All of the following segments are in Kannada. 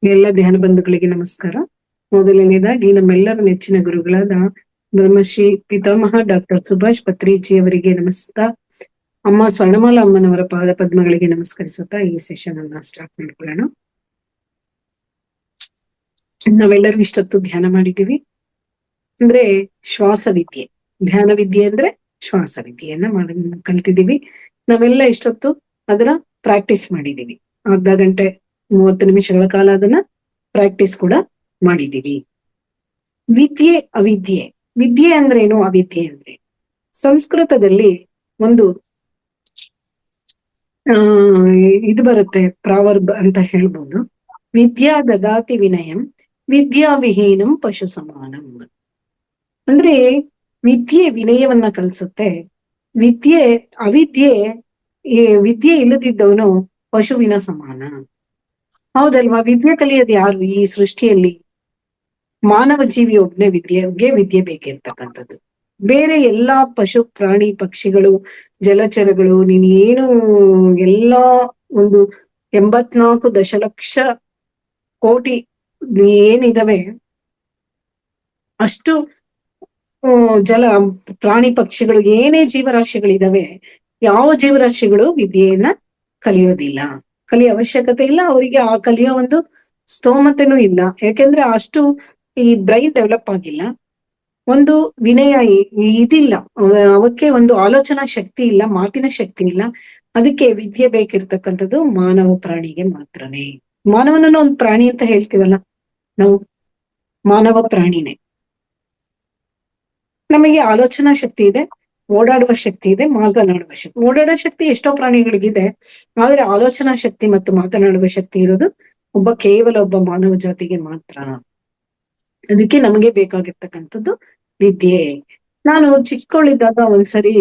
ಎಲ್ಲ ಧ್ಯಾನ ಬಂಧುಗಳಿಗೆ ನಮಸ್ಕಾರ. ಮೊದಲನೇದಾಗಿ ನಮ್ಮೆಲ್ಲರ ನೆಚ್ಚಿನ ಗುರುಗಳಾದ ಬ್ರಹ್ಮಶ್ರೀ ಪಿತಾಮಹ ಡಾಕ್ಟರ್ ಸುಭಾಷ್ ಪತ್ರಿಜಿ ಅವರಿಗೆ ನಮಸ್ತಾ, ಅಮ್ಮ ಸ್ವರ್ಣಮಾಲ ಅಮ್ಮನವರ ಪಾದ ಪದ್ಮಗಳಿಗೆ ನಮಸ್ಕರಿಸುತ್ತಾ ಈ ಸೆಷನ್ ಅನ್ನ ಸ್ಟಾರ್ಟ್ ಮಾಡ್ಕೊಳ್ಳೋಣ. ನಾವೆಲ್ಲರೂ ಇಷ್ಟೊತ್ತು ಧ್ಯಾನ ಮಾಡಿದ್ದೀವಿ. ಅಂದ್ರೆ ಶ್ವಾಸ ವಿದ್ಯೆ, ಧ್ಯಾನ ವಿದ್ಯೆ ಅಂದ್ರೆ ಶ್ವಾಸ ವಿದ್ಯೆಯನ್ನ ಕಲ್ತಿದ್ದೀವಿ. ನಾವೆಲ್ಲ ಇಷ್ಟೊತ್ತು ಅದರ ಪ್ರಾಕ್ಟೀಸ್ ಮಾಡಿದೀವಿ. ಅರ್ಧ ಗಂಟೆ 30 ನಿಮಿಷಗಳ ಕಾಲ ಅದನ್ನ ಪ್ರಾಕ್ಟೀಸ್ ಕೂಡ ಮಾಡಿದೀವಿ. ವಿದ್ಯೆ ಅವಿದ್ಯೆ, ವಿದ್ಯೆ ಅಂದ್ರೇನು, ಅವಿದ್ಯೆ ಅಂದ್ರೆ ಸಂಸ್ಕೃತದಲ್ಲಿ ಒಂದು ಇದು ಬರುತ್ತೆ, ಪ್ರಾವರ್ಬ್ ಅಂತ ಹೇಳ್ಬೋದು. ವಿದ್ಯಾ ದದಾತಿ ವಿನಯಂ ವಿದ್ಯಾ ವಿಹೀನಂ ಪಶು ಸಮಾನಂ. ಅಂದ್ರೆ ವಿದ್ಯೆ ವಿನಯವನ್ನ ಕಲಿಸುತ್ತೆ. ವಿದ್ಯೆ ಇಲ್ಲದಿದ್ದವನು ಪಶುವಿನ ಸಮಾನ. ಹೌದಲ್ವಾ? ವಿದ್ಯೆ ಕಲಿಯೋದು ಯಾರು ಈ ಸೃಷ್ಟಿಯಲ್ಲಿ? ಮಾನವ ಜೀವಿ ಒಬ್ನೇ ವಿದ್ಯೆ ಬೇಕಿರ್ತಕ್ಕಂಥದ್ದು. ಬೇರೆ ಎಲ್ಲಾ ಪಶು ಪ್ರಾಣಿ ಪಕ್ಷಿಗಳು ಜಲಚರಗಳು ನೀನ್ ಏನು ಎಲ್ಲಾ ಒಂದು 84 ದಶಲಕ್ಷ ಕೋಟಿ ಏನಿದಾವೆ ಅಷ್ಟು ಜಲ ಪ್ರಾಣಿ ಪಕ್ಷಿಗಳು ಏನೇ ಜೀವರಾಶಿಗಳಿದಾವೆ, ಯಾವ ಜೀವರಾಶಿಗಳು ವಿದ್ಯೆಯನ್ನ ಕಲಿಯೋದಿಲ್ಲ, ಕಲಿಯೋ ಅವಶ್ಯಕತೆ ಇಲ್ಲ. ಅವರಿಗೆ ಆ ಕಲಿಯೋ ಒಂದು ಸ್ತೋಮತೆನೂ ಇಲ್ಲ. ಯಾಕೆಂದ್ರೆ ಅಷ್ಟು ಈ ಬ್ರೈನ್ ಡೆವಲಪ್ ಆಗಿಲ್ಲ, ಒಂದು ವಿನಯ ಇದಿಲ್ಲ, ಅವಕ್ಕೆ ಒಂದು ಆಲೋಚನಾ ಶಕ್ತಿ ಇಲ್ಲ, ಮಾತಿನ ಶಕ್ತಿ ಇಲ್ಲ. ಅದಕ್ಕೆ ವಿದ್ಯೆ ಬೇಕಿರ್ತಕ್ಕಂಥದ್ದು ಮಾನವ ಪ್ರಾಣಿಗೆ ಮಾತ್ರನೇ. ಮಾನವನನ್ನ ಒಂದು ಪ್ರಾಣಿ ಅಂತ ಹೇಳ್ತೀವಲ್ಲ ನಾವು, ಮಾನವ ಪ್ರಾಣಿನೇ. ನಮಗೆ ಆಲೋಚನಾ ಶಕ್ತಿ ಇದೆ, ಓಡಾಡುವ ಶಕ್ತಿ ಇದೆ, ಮಾತನಾಡುವ ಶಕ್ತಿ. ಓಡಾಡುವ ಶಕ್ತಿ ಎಷ್ಟೋ ಪ್ರಾಣಿಗಳಿಗಿದೆ, ಆದ್ರೆ ಆಲೋಚನಾ ಶಕ್ತಿ ಮತ್ತು ಮಾತನಾಡುವ ಶಕ್ತಿ ಇರೋದು ಕೇವಲ ಒಬ್ಬ ಮಾನವ ಜಾತಿಗೆ ಮಾತ್ರ. ಅದಕ್ಕೆ ನಮಗೆ ಬೇಕಾಗಿರ್ತಕ್ಕಂಥದ್ದು ವಿದ್ಯೆ. ನಾನು ಚಿಕ್ಕವಳಿದ್ದಾಗ ಒಂದ್ಸರಿ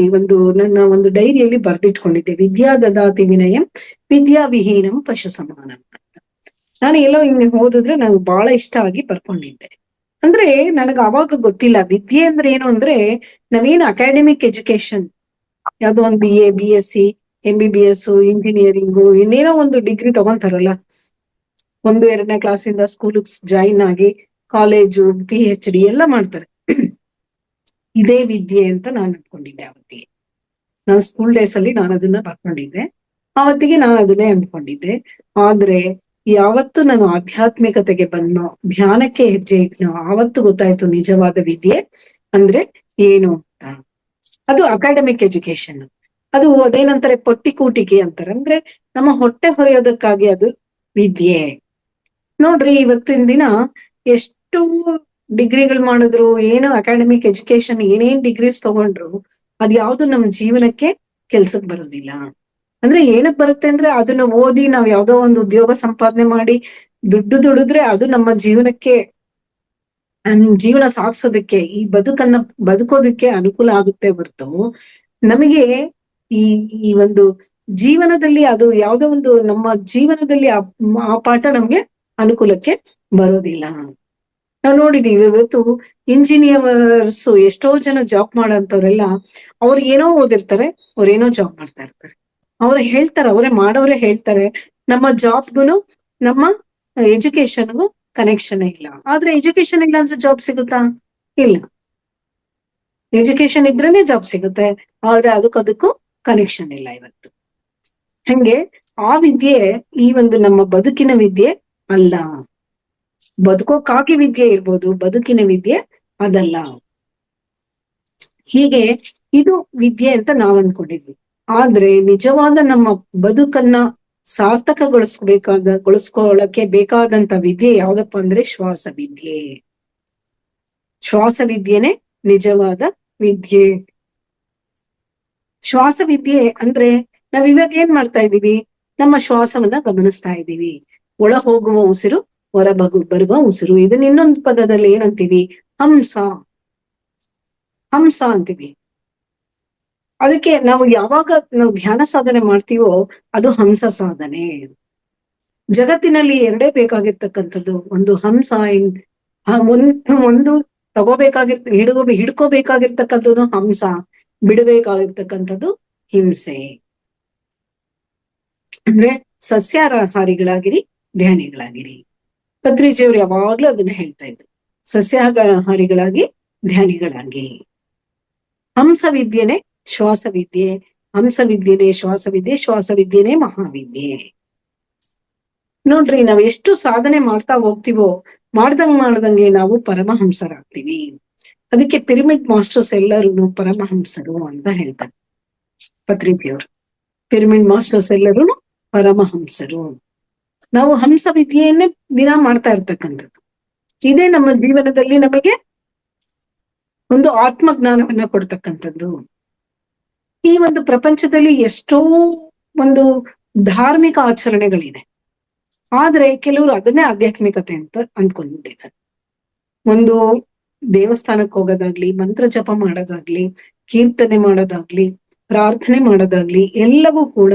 ನನ್ನ ಒಂದು ಡೈರಿಯಲ್ಲಿ ಬರ್ದಿಟ್ಕೊಂಡಿದ್ದೆ, ವಿದ್ಯಾ ದದಾತಿ ವಿನಯಂ ವಿದ್ಯಾ ವಿಹೀನಂ ಪಶು ಸಮಾನ ಅಂತ. ನಾನು ಎಲ್ಲೋ ಹಿಂಗೆ ಓದಿದ್ರೆ ನಂಗೆ ಬಹಳ ಇಷ್ಟ ಆಗಿ ಬರ್ಕೊಂಡಿದ್ದೆ. ಅಂದ್ರೆ ನನಗೆ ಅವಾಗ ಗೊತ್ತಿಲ್ಲ ವಿದ್ಯೆ ಅಂದ್ರೆ ಏನು. ಅಂದ್ರೆ ನಾವೇನು ಅಕಾಡೆಮಿಕ್ ಎಜುಕೇಶನ್, ಯಾವ್ದೋ ಒಂದು BA BSc MBBS ಇಂಜಿನಿಯರಿಂಗು ಇನ್ನೇನೋ ಒಂದು ಡಿಗ್ರಿ ತಗೊಂತಾರಲ್ಲ, 1-2ನೇ ಕ್ಲಾಸಿಂದ ಸ್ಕೂಲ್ ಜಾಯಿನ್ ಆಗಿ ಕಾಲೇಜು PhD ಎಲ್ಲ ಮಾಡ್ತಾರೆ. ಇದೇ ವಿದ್ಯೆ ಅಂತ ನಾನು ಅಂದ್ಕೊಂಡಿದ್ದೆ ಅವತ್ತಿಗೆ. ನಾನು ಸ್ಕೂಲ್ ಡೇಸ್ ಅಲ್ಲಿ ನಾನು ಅದನ್ನ ಬರ್ಕೊಂಡಿದ್ದೆ, ಅವತ್ತಿಗೆ ನಾನು ಅದನ್ನೇ ಅಂದ್ಕೊಂಡಿದ್ದೆ. ಆದ್ರೆ ಯಾವತ್ತು ನಾನು ಆಧ್ಯಾತ್ಮಿಕತೆಗೆ ಬಂದ್ನೋ, ಧ್ಯಾನಕ್ಕೆ ಹೆಜ್ಜೆ ಇಟ್ನೋ, ಆವತ್ತು ಗೊತ್ತಾಯ್ತು ನಿಜವಾದ ವಿದ್ಯೆ ಅಂದ್ರೆ ಏನು ಅಂತ. ಅದು ಅಕಾಡೆಮಿಕ್ ಎಜುಕೇಶನ್. ಅದು ಅದೇನಂತಾರೆ, ಪೊಟ್ಟಿ ಕೂಟಿಗೆ ಅಂತಾರೆ. ಅಂದ್ರೆ ನಮ್ಮ ಹೊಟ್ಟೆ ಹೊರೆಯೋದಕ್ಕಾಗಿ ಅದು ವಿದ್ಯೆ. ನೋಡ್ರಿ, ಇವತ್ತಿನ ದಿನ ಎಷ್ಟು ಡಿಗ್ರಿಗಳು ಮಾಡಿದ್ರು, ಏನು ಅಕಾಡೆಮಿಕ್ ಎಜುಕೇಶನ್ ಏನೇನ್ ಡಿಗ್ರೀಸ್ ತಗೊಂಡ್ರು, ಅದ್ ಯಾವ್ದು ನಮ್ ಜೀವನಕ್ಕೆ ಕೆಲ್ಸಕ್ ಬರೋದಿಲ್ಲ. ಅಂದ್ರೆ ಏನಕ್ ಬರುತ್ತೆ ಅಂದ್ರೆ ಅದನ್ನ ಓದಿ ನಾವ್ ಯಾವ್ದೋ ಒಂದು ಉದ್ಯೋಗ ಸಂಪಾದನೆ ಮಾಡಿ ದುಡ್ಡು ದುಡಿದ್ರೆ ಅದು ನಮ್ಮ ಜೀವನಕ್ಕೆ, ಜೀವನ ಸಾಗಿಸೋದಕ್ಕೆ, ಈ ಬದುಕೋದಕ್ಕೆ ಅನುಕೂಲ ಆಗುತ್ತೆ ಹೊರತು ನಮಗೆ ಈ ಒಂದು ಜೀವನದಲ್ಲಿ ಅದು ಯಾವ್ದೋ ಒಂದು ನಮ್ಮ ಜೀವನದಲ್ಲಿ ಆ ಪಾಠ ನಮ್ಗೆ ಅನುಕೂಲಕ್ಕೆ ಬರೋದಿಲ್ಲ. ನಾವ್ ನೋಡಿದೀವಿ ಇವತ್ತು ಇಂಜಿನಿಯರ್ಸ್ ಎಷ್ಟೋ ಜನ ಜಾಬ್ ಮಾಡೋಂಥವ್ರೆಲ್ಲ ಅವ್ರು ಏನೋ ಓದಿರ್ತಾರೆ, ಅವ್ರೇನೋ ಜಾಬ್ ಮಾಡ್ತಾ ಇರ್ತಾರೆ. ಅವರೇ ಹೇಳ್ತಾರೆ ನಮ್ಮ ಜಾಬ್ಗುನು ನಮ್ಮ ಎಜುಕೇಶನ್ಗೂ ಕನೆಕ್ಷನ್ ಇಲ್ಲ. ಆದ್ರೆ ಎಜುಕೇಶನ್ ಇಲ್ಲ ಅಂದ್ರೆ ಜಾಬ್ ಸಿಗುತ್ತಾ? ಇಲ್ಲ. ಎಜುಕೇಶನ್ ಇದ್ರೇನೆ ಜಾಬ್ ಸಿಗುತ್ತೆ, ಆದ್ರೆ ಅದಕ್ಕೂ ಕನೆಕ್ಷನ್ ಇಲ್ಲ ಇವತ್ತು. ಹಂಗೆ ಆ ವಿದ್ಯೆ ಈ ಒಂದು ನಮ್ಮ ಬದುಕಿನ ವಿದ್ಯೆ ಅಲ್ಲ. ಬದುಕೋಕ್ಕಾಗಿ ವಿದ್ಯೆ ಇರ್ಬೋದು, ಬದುಕಿನ ವಿದ್ಯೆ ಅದಲ್ಲ. ಹೀಗೆ ಇದು ವಿದ್ಯೆ ಅಂತ ನಾವ್ ಅಂದ್ಕೊಂಡಿದ್ವಿ. ಆದ್ರೆ ನಿಜವಾದ ನಮ್ಮ ಬದುಕನ್ನ ಗೊಳಿಸ್ಕೊಳ್ಳಕ್ಕೆ ಬೇಕಾದಂತ ವಿದ್ಯೆ ಯಾವ್ದಪ್ಪ ಅಂದ್ರೆ ಶ್ವಾಸ ವಿದ್ಯೆ. ಶ್ವಾಸ ವಿದ್ಯೆನೆ ನಿಜವಾದ ವಿದ್ಯೆ. ಶ್ವಾಸ ವಿದ್ಯೆ ಅಂದ್ರೆ ನಾವ್ ಇವಾಗ ಏನ್ ಮಾಡ್ತಾ ಇದೀವಿ, ನಮ್ಮ ಶ್ವಾಸವನ್ನ ಗಮನಿಸ್ತಾ ಇದೀವಿ. ಒಳ ಹೋಗುವ ಉಸಿರು, ಹೊರ ಬರುವ ಉಸಿರು. ಇದನ್ನ ಇನ್ನೊಂದು ಪದದಲ್ಲಿ ಏನಂತೀವಿ? ಹಂಸ ಅಂತೀವಿ. ಅದಕ್ಕೆ ನಾವು ಯಾವಾಗ ನಾವು ಧ್ಯಾನ ಸಾಧನೆ ಮಾಡ್ತೀವೋ ಅದು ಹಂಸ ಸಾಧನೆ. ಜಗತ್ತಿನಲ್ಲಿ ಎರಡೇ ಬೇಕಾಗಿರ್ತಕ್ಕಂಥದ್ದು, ಒಂದು ಹಂಸ, ಒಂದು ಹಿಡ್ಕೋಬೇಕಾಗಿರ್ತಕ್ಕಂಥದ್ದು ಹಂಸ, ಬಿಡಬೇಕಾಗಿರ್ತಕ್ಕಂಥದ್ದು ಹಿಂಸೆ. ಅಂದ್ರೆ ಸಸ್ಯಾಹಾರಿಗಳಾಗಿರಿ, ಧ್ಯಾನಿಗಳಾಗಿರಿ. ಪತ್ರಿಜಿಯವರು ಯಾವಾಗ್ಲೂ ಅದನ್ನ ಹೇಳ್ತಾ ಇದ್ರು, ಸಸ್ಯಾಹಾರಿಗಳಾಗಿ ಧ್ಯಾನಿಗಳಾಗಿ. ಹಂಸವಿದ್ಯೆನೆ ಶ್ವಾಸವಿದ್ಯೆ, ಹಂಸವಿದ್ಯೆನೆ ಶ್ವಾಸವಿದ್ಯೆ, ಶ್ವಾಸವಿದ್ಯೆನೆ ಮಹಾವಿದ್ಯೆ. ನೋಡ್ರಿ, ನಾವ್ ಎಷ್ಟು ಸಾಧನೆ ಮಾಡ್ತಾ ಹೋಗ್ತಿವೋ ಮಾಡ್ದಂಗೆ ನಾವು ಪರಮಹಂಸರಾಗ್ತೀವಿ. ಅದಕ್ಕೆ ಪಿರಮಿಡ್ ಮಾಸ್ಟರ್ಸ್ ಎಲ್ಲರೂ ಪರಮಹಂಸರು ಅಂತ ಹೇಳ್ತಾರೆ ಪತ್ರಿಜಿಯವರು. ಪಿರಮಿಡ್ ಮಾಸ್ಟರ್ಸ್ ಎಲ್ಲರೂ ಪರಮಹಂಸರು. ನಾವು ಹಂಸ ವಿದ್ಯೆಯನ್ನೇ ದಿನ ಮಾಡ್ತಾ ಇರ್ತಕ್ಕಂಥದ್ದು. ಇದೇ ನಮ್ಮ ಜೀವನದಲ್ಲಿ ನಮಗೆ ಒಂದು ಆತ್ಮಜ್ಞಾನವನ್ನ ಕೊಡ್ತಕ್ಕಂಥದ್ದು. ಈ ಒಂದು ಪ್ರಪಂಚದಲ್ಲಿ ಎಷ್ಟೋ ಒಂದು ಧಾರ್ಮಿಕ ಆಚರಣೆಗಳಿದೆ, ಆದ್ರೆ ಕೆಲವರು ಅದನ್ನೇ ಆಧ್ಯಾತ್ಮಿಕತೆ ಅಂತ ಅಂದ್ಕೊಂಡ್ಬಿಟ್ಟಿದ್ದಾರೆ. ಒಂದು ದೇವಸ್ಥಾನಕ್ಕೆ ಹೋಗೋದಾಗ್ಲಿ, ಮಂತ್ರ ಜಪ ಮಾಡೋದಾಗ್ಲಿ, ಕೀರ್ತನೆ ಮಾಡೋದಾಗ್ಲಿ, ಪ್ರಾರ್ಥನೆ ಮಾಡೋದಾಗ್ಲಿ, ಎಲ್ಲವೂ ಕೂಡ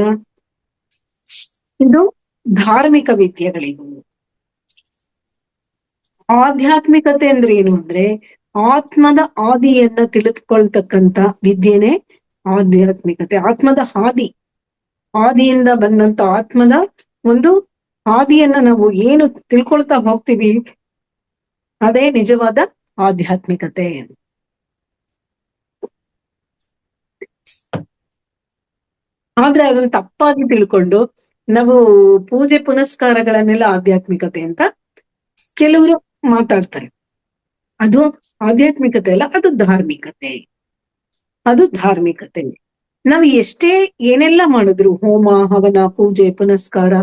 ಇದು ಧಾರ್ಮಿಕ ವಿದ್ಯೆಗಳಿವು. ಆಧ್ಯಾತ್ಮಿಕತೆ ಅಂದ್ರೆ ಏನು ಅಂದ್ರೆ ಆತ್ಮದ ಆದಿಯನ್ನ ತಿಳಿದುಕೊಳ್ತಕ್ಕಂತ ವಿದ್ಯೆನೆ ಆಧ್ಯಾತ್ಮಿಕತೆ. ಆತ್ಮದ ಆದಿಯಿಂದ ಬಂದಂತ ಆತ್ಮದ ಒಂದು ಆದಿಯನ್ನ ನಾವು ಏನು ತಿಳ್ಕೊಳ್ತಾ ಹೋಗ್ತೀವಿ, ಅದೇ ನಿಜವಾದ ಆಧ್ಯಾತ್ಮಿಕತೆ. ಆದ್ರೆ ಅದನ್ನ ತಪ್ಪಾಗಿ ತಿಳ್ಕೊಂಡು ನಾವು ಪೂಜೆ ಪುನಸ್ಕಾರಗಳನ್ನೆಲ್ಲ ಆಧ್ಯಾತ್ಮಿಕತೆ ಅಂತ ಕೆಲವರು ಮಾತಾಡ್ತಾರೆ. ಅದು ಆಧ್ಯಾತ್ಮಿಕತೆ ಅಲ್ಲ, ಅದು ಧಾರ್ಮಿಕತೆ. ಅದು ಧಾರ್ಮಿಕತೆ. ನಾವು ಎಷ್ಟೇ ಏನೆಲ್ಲ ಮಾಡಿದ್ರು, ಹೋಮ ಹವನ ಪೂಜೆ ಪುನಸ್ಕಾರ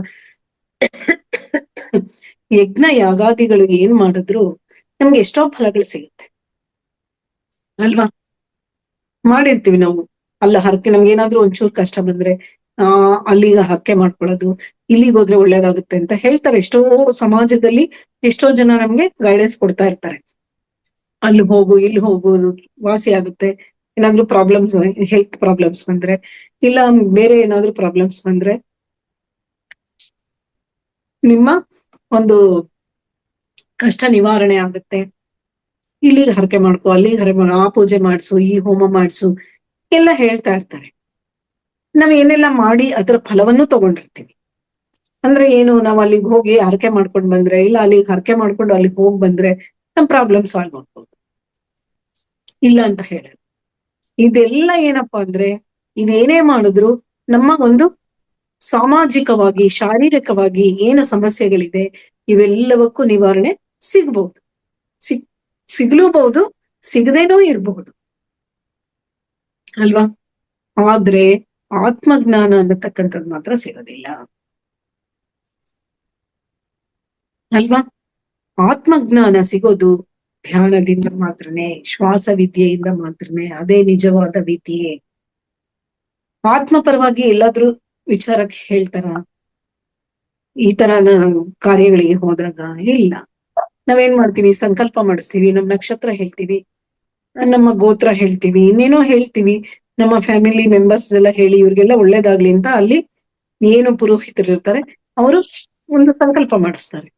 ಯಜ್ಞ ಯಾಗಾದಿಗಳು ಏನ್ ಮಾಡಿದ್ರು ನಮ್ಗೆ ಎಷ್ಟೋ ಫಲಗಳು ಸಿಗುತ್ತೆ ಅಲ್ವಾ. ಮಾಡಿರ್ತೀವಿ ನಾವು. ಅಲ್ಲ ಹರಕೆ, ನಮ್ಗೆ ಏನಾದ್ರೂ ಒಂಚೂರು ಕಷ್ಟ ಬಂದ್ರೆ ಅಲ್ಲಿಗ ಹರಕೆ ಮಾಡ್ಕೊಳ್ಳೋದು, ಇಲ್ಲಿಗೆ ಹೋದ್ರೆ ಒಳ್ಳೇದಾಗುತ್ತೆ ಅಂತ ಹೇಳ್ತಾರೆ. ಎಷ್ಟೋ ಸಮಾಜದಲ್ಲಿ ಎಷ್ಟೋ ಜನ ನಮ್ಗೆ ಗೈಡೆನ್ಸ್ ಕೊಡ್ತಾ ಇರ್ತಾರೆ. ಅಲ್ಲಿ ಹೋಗು, ಇಲ್ಲಿ ಹೋಗು, ವಾಸಿ ಆಗುತ್ತೆ. ಏನಾದ್ರೂ ಪ್ರಾಬ್ಲಮ್ಸ್, ಹೆಲ್ತ್ ಪ್ರಾಬ್ಲಮ್ಸ್ ಬಂದ್ರೆ, ಇಲ್ಲ ಬೇರೆ ಏನಾದ್ರೂ ಪ್ರಾಬ್ಲಮ್ಸ್ ಬಂದ್ರೆ, ನಿಮ್ಮ ಒಂದು ಕಷ್ಟ ನಿವಾರಣೆ ಆಗುತ್ತೆ. ಇಲ್ಲಿಗೆ ಹರಕೆ ಮಾಡ್ಕೊ, ಅಲ್ಲಿಗೆ ಹರಕೆ, ಆ ಪೂಜೆ ಮಾಡ್ಸು, ಈ ಹೋಮ ಮಾಡ್ಸು ಎಲ್ಲ ಹೇಳ್ತಾ ಇರ್ತಾರೆ. ನಾವ್ ಏನೆಲ್ಲ ಮಾಡಿ ಅದರ ಫಲವನ್ನು ತಗೊಂಡಿರ್ತೀವಿ. ಅಂದ್ರೆ ಏನು, ನಾವ್ ಅಲ್ಲಿಗೆ ಹೋಗಿ ಹರಕೆ ಮಾಡ್ಕೊಂಡ್ ಬಂದ್ರೆ, ಇಲ್ಲ ಅಲ್ಲಿಗೆ ಹರಕೆ ಮಾಡ್ಕೊಂಡು ಅಲ್ಲಿಗೆ ಹೋಗ್ ಬಂದ್ರೆ ನಮ್ ಪ್ರಾಬ್ಲಮ್ ಸಾಲ್ವ್ ಆಗ್ಬೋದು. ಇಲ್ಲ ಅಂತ ಹೇಳಿ ಇದೆಲ್ಲ ಏನಪ್ಪಾ ಅಂದ್ರೆ, ಇವೇನೇ ಮಾಡಿದ್ರು ನಮ್ಮ ಒಂದು ಸಾಮಾಜಿಕವಾಗಿ ಶಾರೀರಿಕವಾಗಿ ಏನು ಸಮಸ್ಯೆಗಳಿದೆ ಇವೆಲ್ಲವಕ್ಕೂ ನಿವಾರಣೆ ಸಿಗ್ಬಹುದು. ಸಿಗ್ಲೂಬಹುದು, ಸಿಗದೇನೂ ಇರಬಹುದು ಅಲ್ವಾ. ಆದ್ರೆ ಆತ್ಮಜ್ಞಾನ ಅನ್ನತಕ್ಕಂಥದ್ದು ಮಾತ್ರ ಸಿಗೋದಿಲ್ಲ ಅಲ್ವಾ. ಆತ್ಮಜ್ಞಾನ ಸಿಗೋದು ಧ್ಯಾನದಿಂದ ಮಾತ್ರನೇ, ಶ್ವಾಸ ವಿದ್ಯೆಯಿಂದ ಮಾತ್ರನೇ. ಅದೇ ನಿಜವಾದ ವಿದ್ಯೆ. ಆತ್ಮ ಪರವಾಗಿ ಎಲ್ಲಾದ್ರೂ ವಿಚಾರಕ್ಕೆ ಹೇಳ್ತಾರ ಈ ತರ ಕಾರ್ಯಗಳಿಗೆ ಹೋದಾಗ? ಇಲ್ಲ. ನಾವೇನ್ ಮಾಡ್ತೀವಿ, ಸಂಕಲ್ಪ ಮಾಡಿಸ್ತೀವಿ, ನಮ್ ನಕ್ಷತ್ರ ಹೇಳ್ತೀವಿ, ನಮ್ಮ ಗೋತ್ರ ಹೇಳ್ತೀವಿ, ಇನ್ನೇನೋ ಹೇಳ್ತೀವಿ, ನಮ್ಮ ಫ್ಯಾಮಿಲಿ ಮೆಂಬರ್ಸ್ ಎಲ್ಲ ಹೇಳಿ ಇವ್ರಿಗೆಲ್ಲ ಒಳ್ಳೇದಾಗ್ಲಿ ಅಂತ ಅಲ್ಲಿ ಏನು ಪುರೋಹಿತರು ಇರ್ತಾರೆ ಅವರು ಒಂದು ಸಂಕಲ್ಪ ಮಾಡಿಸ್ತಾರೆ.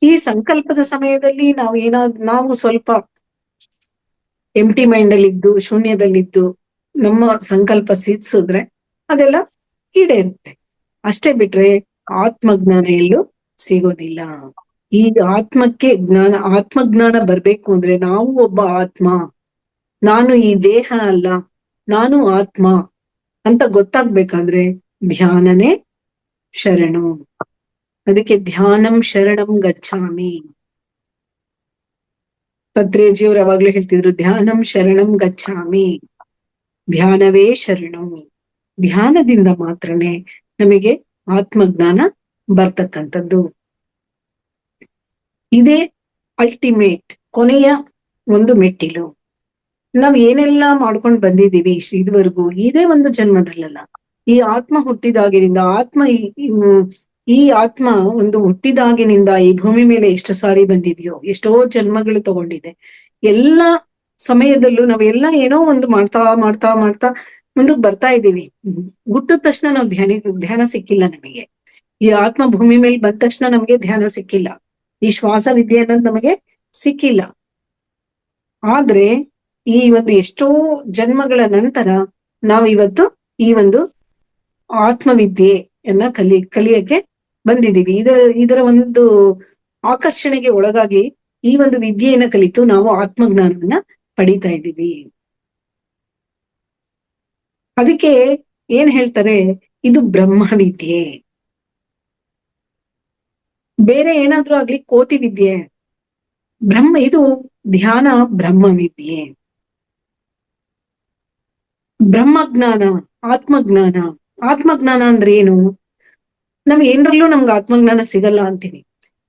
ಈ ಸಂಕಲ್ಪದ ಸಮಯದಲ್ಲಿ ನಾವು ಸ್ವಲ್ಪ ಎಂಟಿ ಮೈಂಡ್ ಅಲ್ಲಿ ಇದ್ದು, ಶೂನ್ಯದಲ್ಲಿದ್ದು ನಮ್ಮ ಸಂಕಲ್ಪ ಸಿದ್ಸಿದ್ರೆ ಅದೆಲ್ಲ ಈಡೇರುತ್ತೆ. ಅಷ್ಟೇ ಬಿಟ್ರೆ ಆತ್ಮಜ್ಞಾನ ಎಲ್ಲೂ ಸಿಗೋದಿಲ್ಲ. ಈ ಆತ್ಮಜ್ಞಾನ ಬರ್ಬೇಕು ಅಂದ್ರೆ ನಾವು ಒಬ್ಬ ಆತ್ಮ, ನಾನು ಈ ದೇಹ ಅಲ್ಲ, ನಾನು ಆತ್ಮ ಅಂತ ಗೊತ್ತಾಗ್ಬೇಕಾದ್ರೆ ಧ್ಯಾನನೇ ಶರಣು. ಅದಕ್ಕೆ ಧ್ಯಾನಂ ಶರಣಂ ಗಚ್ಚಾಮಿ. ಪತ್ರೇಜಿಯವರು ಯಾವಾಗ್ಲೂ ಹೇಳ್ತಿದ್ರು, ಧ್ಯಾನಂ ಶರಣಂ ಗಚ್ಚಾಮಿ. ಧ್ಯಾನವೇ ಶರಣು. ಧ್ಯಾನದಿಂದ ಮಾತ್ರನೇ ನಮಗೆ ಆತ್ಮಜ್ಞಾನ ಬರ್ತಕ್ಕಂಥದ್ದು. ಇದೇ ಅಲ್ಟಿಮೇಟ್, ಕೊನೆಯ ಒಂದು ಮೆಟ್ಟಿಲು. ನಾವ್ ಏನೆಲ್ಲಾ ಮಾಡ್ಕೊಂಡ್ ಬಂದಿದೀವಿ ಇದುವರೆಗೂ, ಇದೇ ಒಂದು ಜನ್ಮದಲ್ಲ. ಈ ಆತ್ಮ ಹುಟ್ಟಿದಾಗಿನಿಂದ ಈ ಆತ್ಮ ಒಂದು ಹುಟ್ಟಿದಾಗಿನಿಂದ ಈ ಭೂಮಿ ಮೇಲೆ ಎಷ್ಟು ಸಾರಿ ಬಂದಿದ್ಯೋ, ಎಷ್ಟೋ ಜನ್ಮಗಳು ತಗೊಂಡಿದೆ. ಎಲ್ಲಾ ಸಮಯದಲ್ಲೂ ನಾವೆಲ್ಲ ಏನೋ ಒಂದು ಮಾಡ್ತಾ ಮಾಡ್ತಾ ಮಾಡ್ತಾ ಮುಂದಕ್ಕೆ ಬರ್ತಾ ಇದ್ದೀವಿ. ಹುಟ್ಟಿದ ತಕ್ಷಣ ನಾವು ಧ್ಯಾನ ಸಿಕ್ಕಿಲ್ಲ ನಮಗೆ. ಈ ಆತ್ಮ ಭೂಮಿ ಮೇಲೆ ಬಂದ ತಕ್ಷಣ ನಮ್ಗೆ ಧ್ಯಾನ ಸಿಕ್ಕಿಲ್ಲ. ಈ ಶ್ವಾಸ ವಿದ್ಯೆ ಅನ್ನೋದು ನಮಗೆ ಸಿಕ್ಕಿಲ್ಲ. ಆದ್ರೆ ಈ ಒಂದು ಎಷ್ಟೋ ಜನ್ಮಗಳ ನಂತರ ನಾವು ಇವತ್ತು ಈ ಒಂದು ಆತ್ಮವಿದ್ಯೆಯನ್ನ ಕಲಿಯಕ್ಕೆ ಬಂದಿದೀವಿ. ಇದರ ಒಂದು ಆಕರ್ಷಣೆಗೆ ಒಳಗಾಗಿ ಈ ಒಂದು ವಿದ್ಯೆಯನ್ನ ಕಲಿತು ನಾವು ಆತ್ಮಜ್ಞಾನವನ್ನ ಪಡಿತಾ ಇದ್ದೀವಿ. ಅದಕ್ಕೆ ಏನ್ ಹೇಳ್ತಾರೆ, ಇದು ಬ್ರಹ್ಮ ವಿದ್ಯೆ. ಬೇರೆ ಏನಾದ್ರೂ ಆಗ್ಲಿ ಕೋತಿ ವಿದ್ಯೆ, ಇದು ಧ್ಯಾನ ಬ್ರಹ್ಮ ವಿದ್ಯೆ. ಬ್ರಹ್ಮಜ್ಞಾನ, ಆತ್ಮಜ್ಞಾನ. ಆತ್ಮಜ್ಞಾನ ಅಂದ್ರೆ ಏನು? ನಾವ್ ಏನ್ರಲ್ಲೂ ನಮ್ಗೆ ಆತ್ಮಜ್ಞಾನ ಸಿಗಲ್ಲ ಅಂತೀವಿ.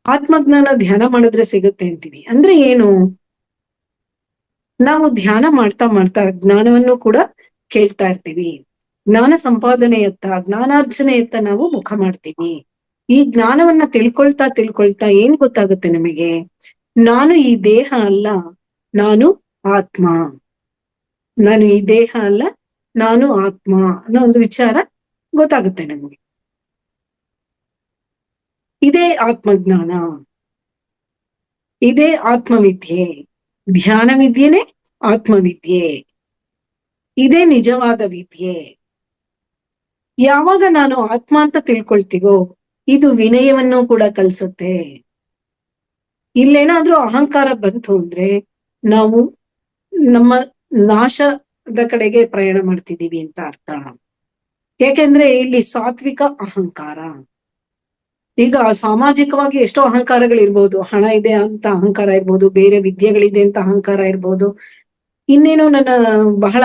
ಆತ್ಮಜ್ಞಾನ ಧ್ಯಾನ ಮಾಡಿದ್ರೆ ಸಿಗುತ್ತೆ ಅಂತೀವಿ. ಅಂದ್ರೆ ಏನು? ನಾವು ಧ್ಯಾನ ಮಾಡ್ತಾ ಮಾಡ್ತಾ ಜ್ಞಾನವನ್ನು ಕೂಡ ಕೇಳ್ತಾ ಇರ್ತೀವಿ. ಜ್ಞಾನ ಸಂಪಾದನೆಯತ್ತ, ಜ್ಞಾನಾರ್ಜನೆಯತ್ತ ನಾವು ಮುಖ ಮಾಡ್ತೀವಿ. ಈ ಜ್ಞಾನವನ್ನ ತಿಳ್ಕೊಳ್ತಾ ಏನ್ ಗೊತ್ತಾಗುತ್ತೆ ನಮಗೆ? ನಾನು ಈ ದೇಹ ಅಲ್ಲ, ನಾನು ಆತ್ಮ. ನಾನು ಈ ದೇಹ ಅಲ್ಲ, ನಾನು ಆತ್ಮ ಅನ್ನೋ ಒಂದು ವಿಚಾರ ಗೊತ್ತಾಗುತ್ತೆ ನಮಗೆ. ಇದೇ ಆತ್ಮಜ್ಞಾನ, ಇದೇ ಆತ್ಮವಿದ್ಯೆ. ಧ್ಯಾನ ವಿದ್ಯೆನೇ ಆತ್ಮವಿದ್ಯೆ. ಇದೇ ನಿಜವಾದ ವಿದ್ಯೆ. ಯಾವಾಗ ನಾನು ಆತ್ಮ ಅಂತ ತಿಳ್ಕೊಳ್ತೀವೋ ಇದು ವಿನಯವನ್ನು ಕೂಡ ಕಲಿಸುತ್ತೆ. ಇಲ್ಲೇನಾದ್ರೂ ಅಹಂಕಾರ ಬಂತು ಅಂದ್ರೆ ನಾವು ನಮ್ಮ ನಾಶದ ಕಡೆಗೆ ಪ್ರಯಾಣ ಮಾಡ್ತಿದ್ದೀವಿ ಅಂತ ಅರ್ಥ. ಯಾಕೆಂದ್ರೆ ಇಲ್ಲಿ ಸಾತ್ವಿಕ ಅಹಂಕಾರ. ಈಗ ಸಾಮಾಜಿಕವಾಗಿ ಎಷ್ಟೋ ಅಹಂಕಾರಗಳಿರ್ಬೋದು. ಹಣ ಇದೆ ಅಂತ ಅಹಂಕಾರ ಇರ್ಬೋದು, ಬೇರೆ ವಿದ್ಯೆಗಳಿದೆ ಅಂತ ಅಹಂಕಾರ ಇರ್ಬೋದು, ಇನ್ನೇನೋ ನನ್ನ ಬಹಳ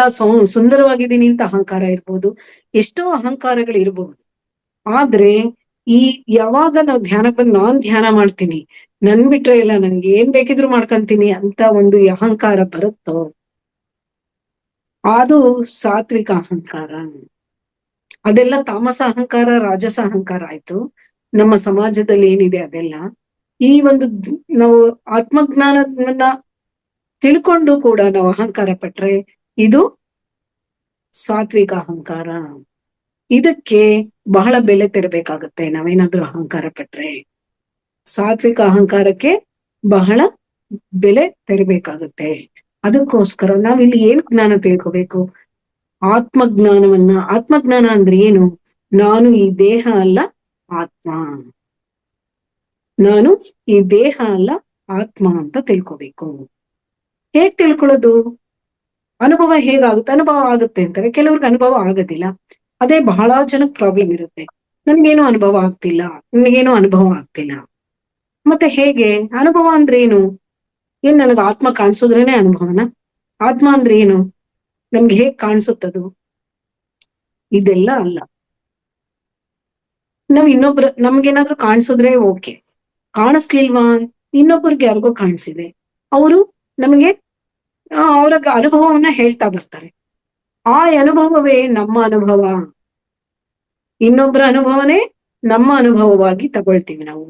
ಸುಂದರವಾಗಿದ್ದೀನಿ ಅಂತ ಅಹಂಕಾರ ಇರ್ಬೋದು. ಎಷ್ಟೋ ಅಹಂಕಾರಗಳಿರ್ಬಹುದು. ಆದ್ರೆ ಈ ಯಾವಾಗ ನಾವು ಧ್ಯಾನಕ್ಕೆ ಬಂದು ನಾನ್ ಧ್ಯಾನ ಮಾಡ್ತೀನಿ, ನನ್ ಬಿಟ್ರೆ ಇಲ್ಲ, ನನ್ಗೆ ಏನ್ ಬೇಕಿದ್ರು ಮಾಡ್ಕೊಂತೀನಿ ಅಂತ ಒಂದು ಅಹಂಕಾರ ಬರುತ್ತೋ ಅದು ಸಾತ್ವಿಕ ಅಹಂಕಾರ. ಅದೆಲ್ಲ ತಾಮಸ ಅಹಂಕಾರ, ರಾಜಸ ಅಹಂಕಾರ ಆಯ್ತು. ನಮ್ಮ ಸಮಾಜದಲ್ಲಿ ಏನಿದೆ ಅದೆಲ್ಲ. ಈ ಒಂದು ನಾವು ಆತ್ಮಜ್ಞಾನವನ್ನ ತಿಳ್ಕೊಂಡು ಕೂಡ ನಾವು ಅಹಂಕಾರ ಪಟ್ರೆ ಇದು ಸಾತ್ವಿಕ ಅಹಂಕಾರ. ಇದಕ್ಕೆ ಬಹಳ ಬೆಲೆ ತೆರಬೇಕಾಗತ್ತೆ ನಾವೇನಾದ್ರೂ ಅಹಂಕಾರ ಪಟ್ರೆ. ಸಾತ್ವಿಕ ಅಹಂಕಾರಕ್ಕೆ ಬಹಳ ಬೆಲೆ ತೆರಬೇಕಾಗತ್ತೆ. ಅದಕ್ಕೋಸ್ಕರ ನಾವಿಲ್ಲಿ ಏನ್ ಜ್ಞಾನ ತಿಳ್ಕೋಬೇಕು? ಆತ್ಮಜ್ಞಾನವನ್ನ. ಆತ್ಮಜ್ಞಾನ ಅಂದ್ರೆ ಏನು? ನಾನು ಈ ದೇಹ ಅಲ್ಲ, ಆತ್ಮ. ನಾನು ಈ ದೇಹ ಅಲ್ಲ, ಆತ್ಮ ಅಂತ ತಿಳ್ಕೋಬೇಕು. ಹೇಗ್ ತಿಳ್ಕೊಳ್ಳೋದು? ಅನುಭವ ಹೇಗಾಗುತ್ತೆ? ಅನುಭವ ಆಗುತ್ತೆ ಅಂತಾರೆ, ಕೆಲವ್ರಿಗೆ ಅನುಭವ ಆಗೋದಿಲ್ಲ. ಅದೇ ಬಹಳ ಜನಕ್ಕೆ ಪ್ರಾಬ್ಲಮ್ ಇರುತ್ತೆ. ನನ್ಗೇನು ಅನುಭವ ಆಗ್ತಿಲ್ಲ, ನನಗೇನು ಅನುಭವ ಆಗ್ತಿಲ್ಲ. ಮತ್ತೆ ಹೇಗೆ? ಅನುಭವ ಅಂದ್ರೆ ಏನು? ಏನ್ ನನಗೆ ಆತ್ಮ ಕಾಣಿಸೋದ್ರೇನೆ ಅನುಭವನ? ಆತ್ಮ ಅಂದ್ರೆ ಏನು? ನಮ್ಗೆ ಹೇಗ್ ಕಾಣಿಸುತ್ತದು? ಇದೆಲ್ಲ ಅಲ್ಲ. ನಾವ್ ನಮ್ಗೇನಾದ್ರೂ ಕಾಣಿಸಿದ್ರೆ ಓಕೆ, ಕಾಣಿಸ್ಲಿಲ್ವಾ? ಇನ್ನೊಬ್ಬರಿಗೆ ಯಾರಿಗೋ ಕಾಣಿಸಿದೆ, ಅವರು ನಮಗೆ ಅವರ ಅನುಭವವನ್ನ ಹೇಳ್ತಾ ಬರ್ತಾರೆ. ಆ ಅನುಭವವೇ ನಮ್ಮ ಅನುಭವ. ಇನ್ನೊಬ್ಬರ ಅನುಭವನೇ ನಮ್ಮ ಅನುಭವವಾಗಿ ತಗೊಳ್ತೀವಿ ನಾವು.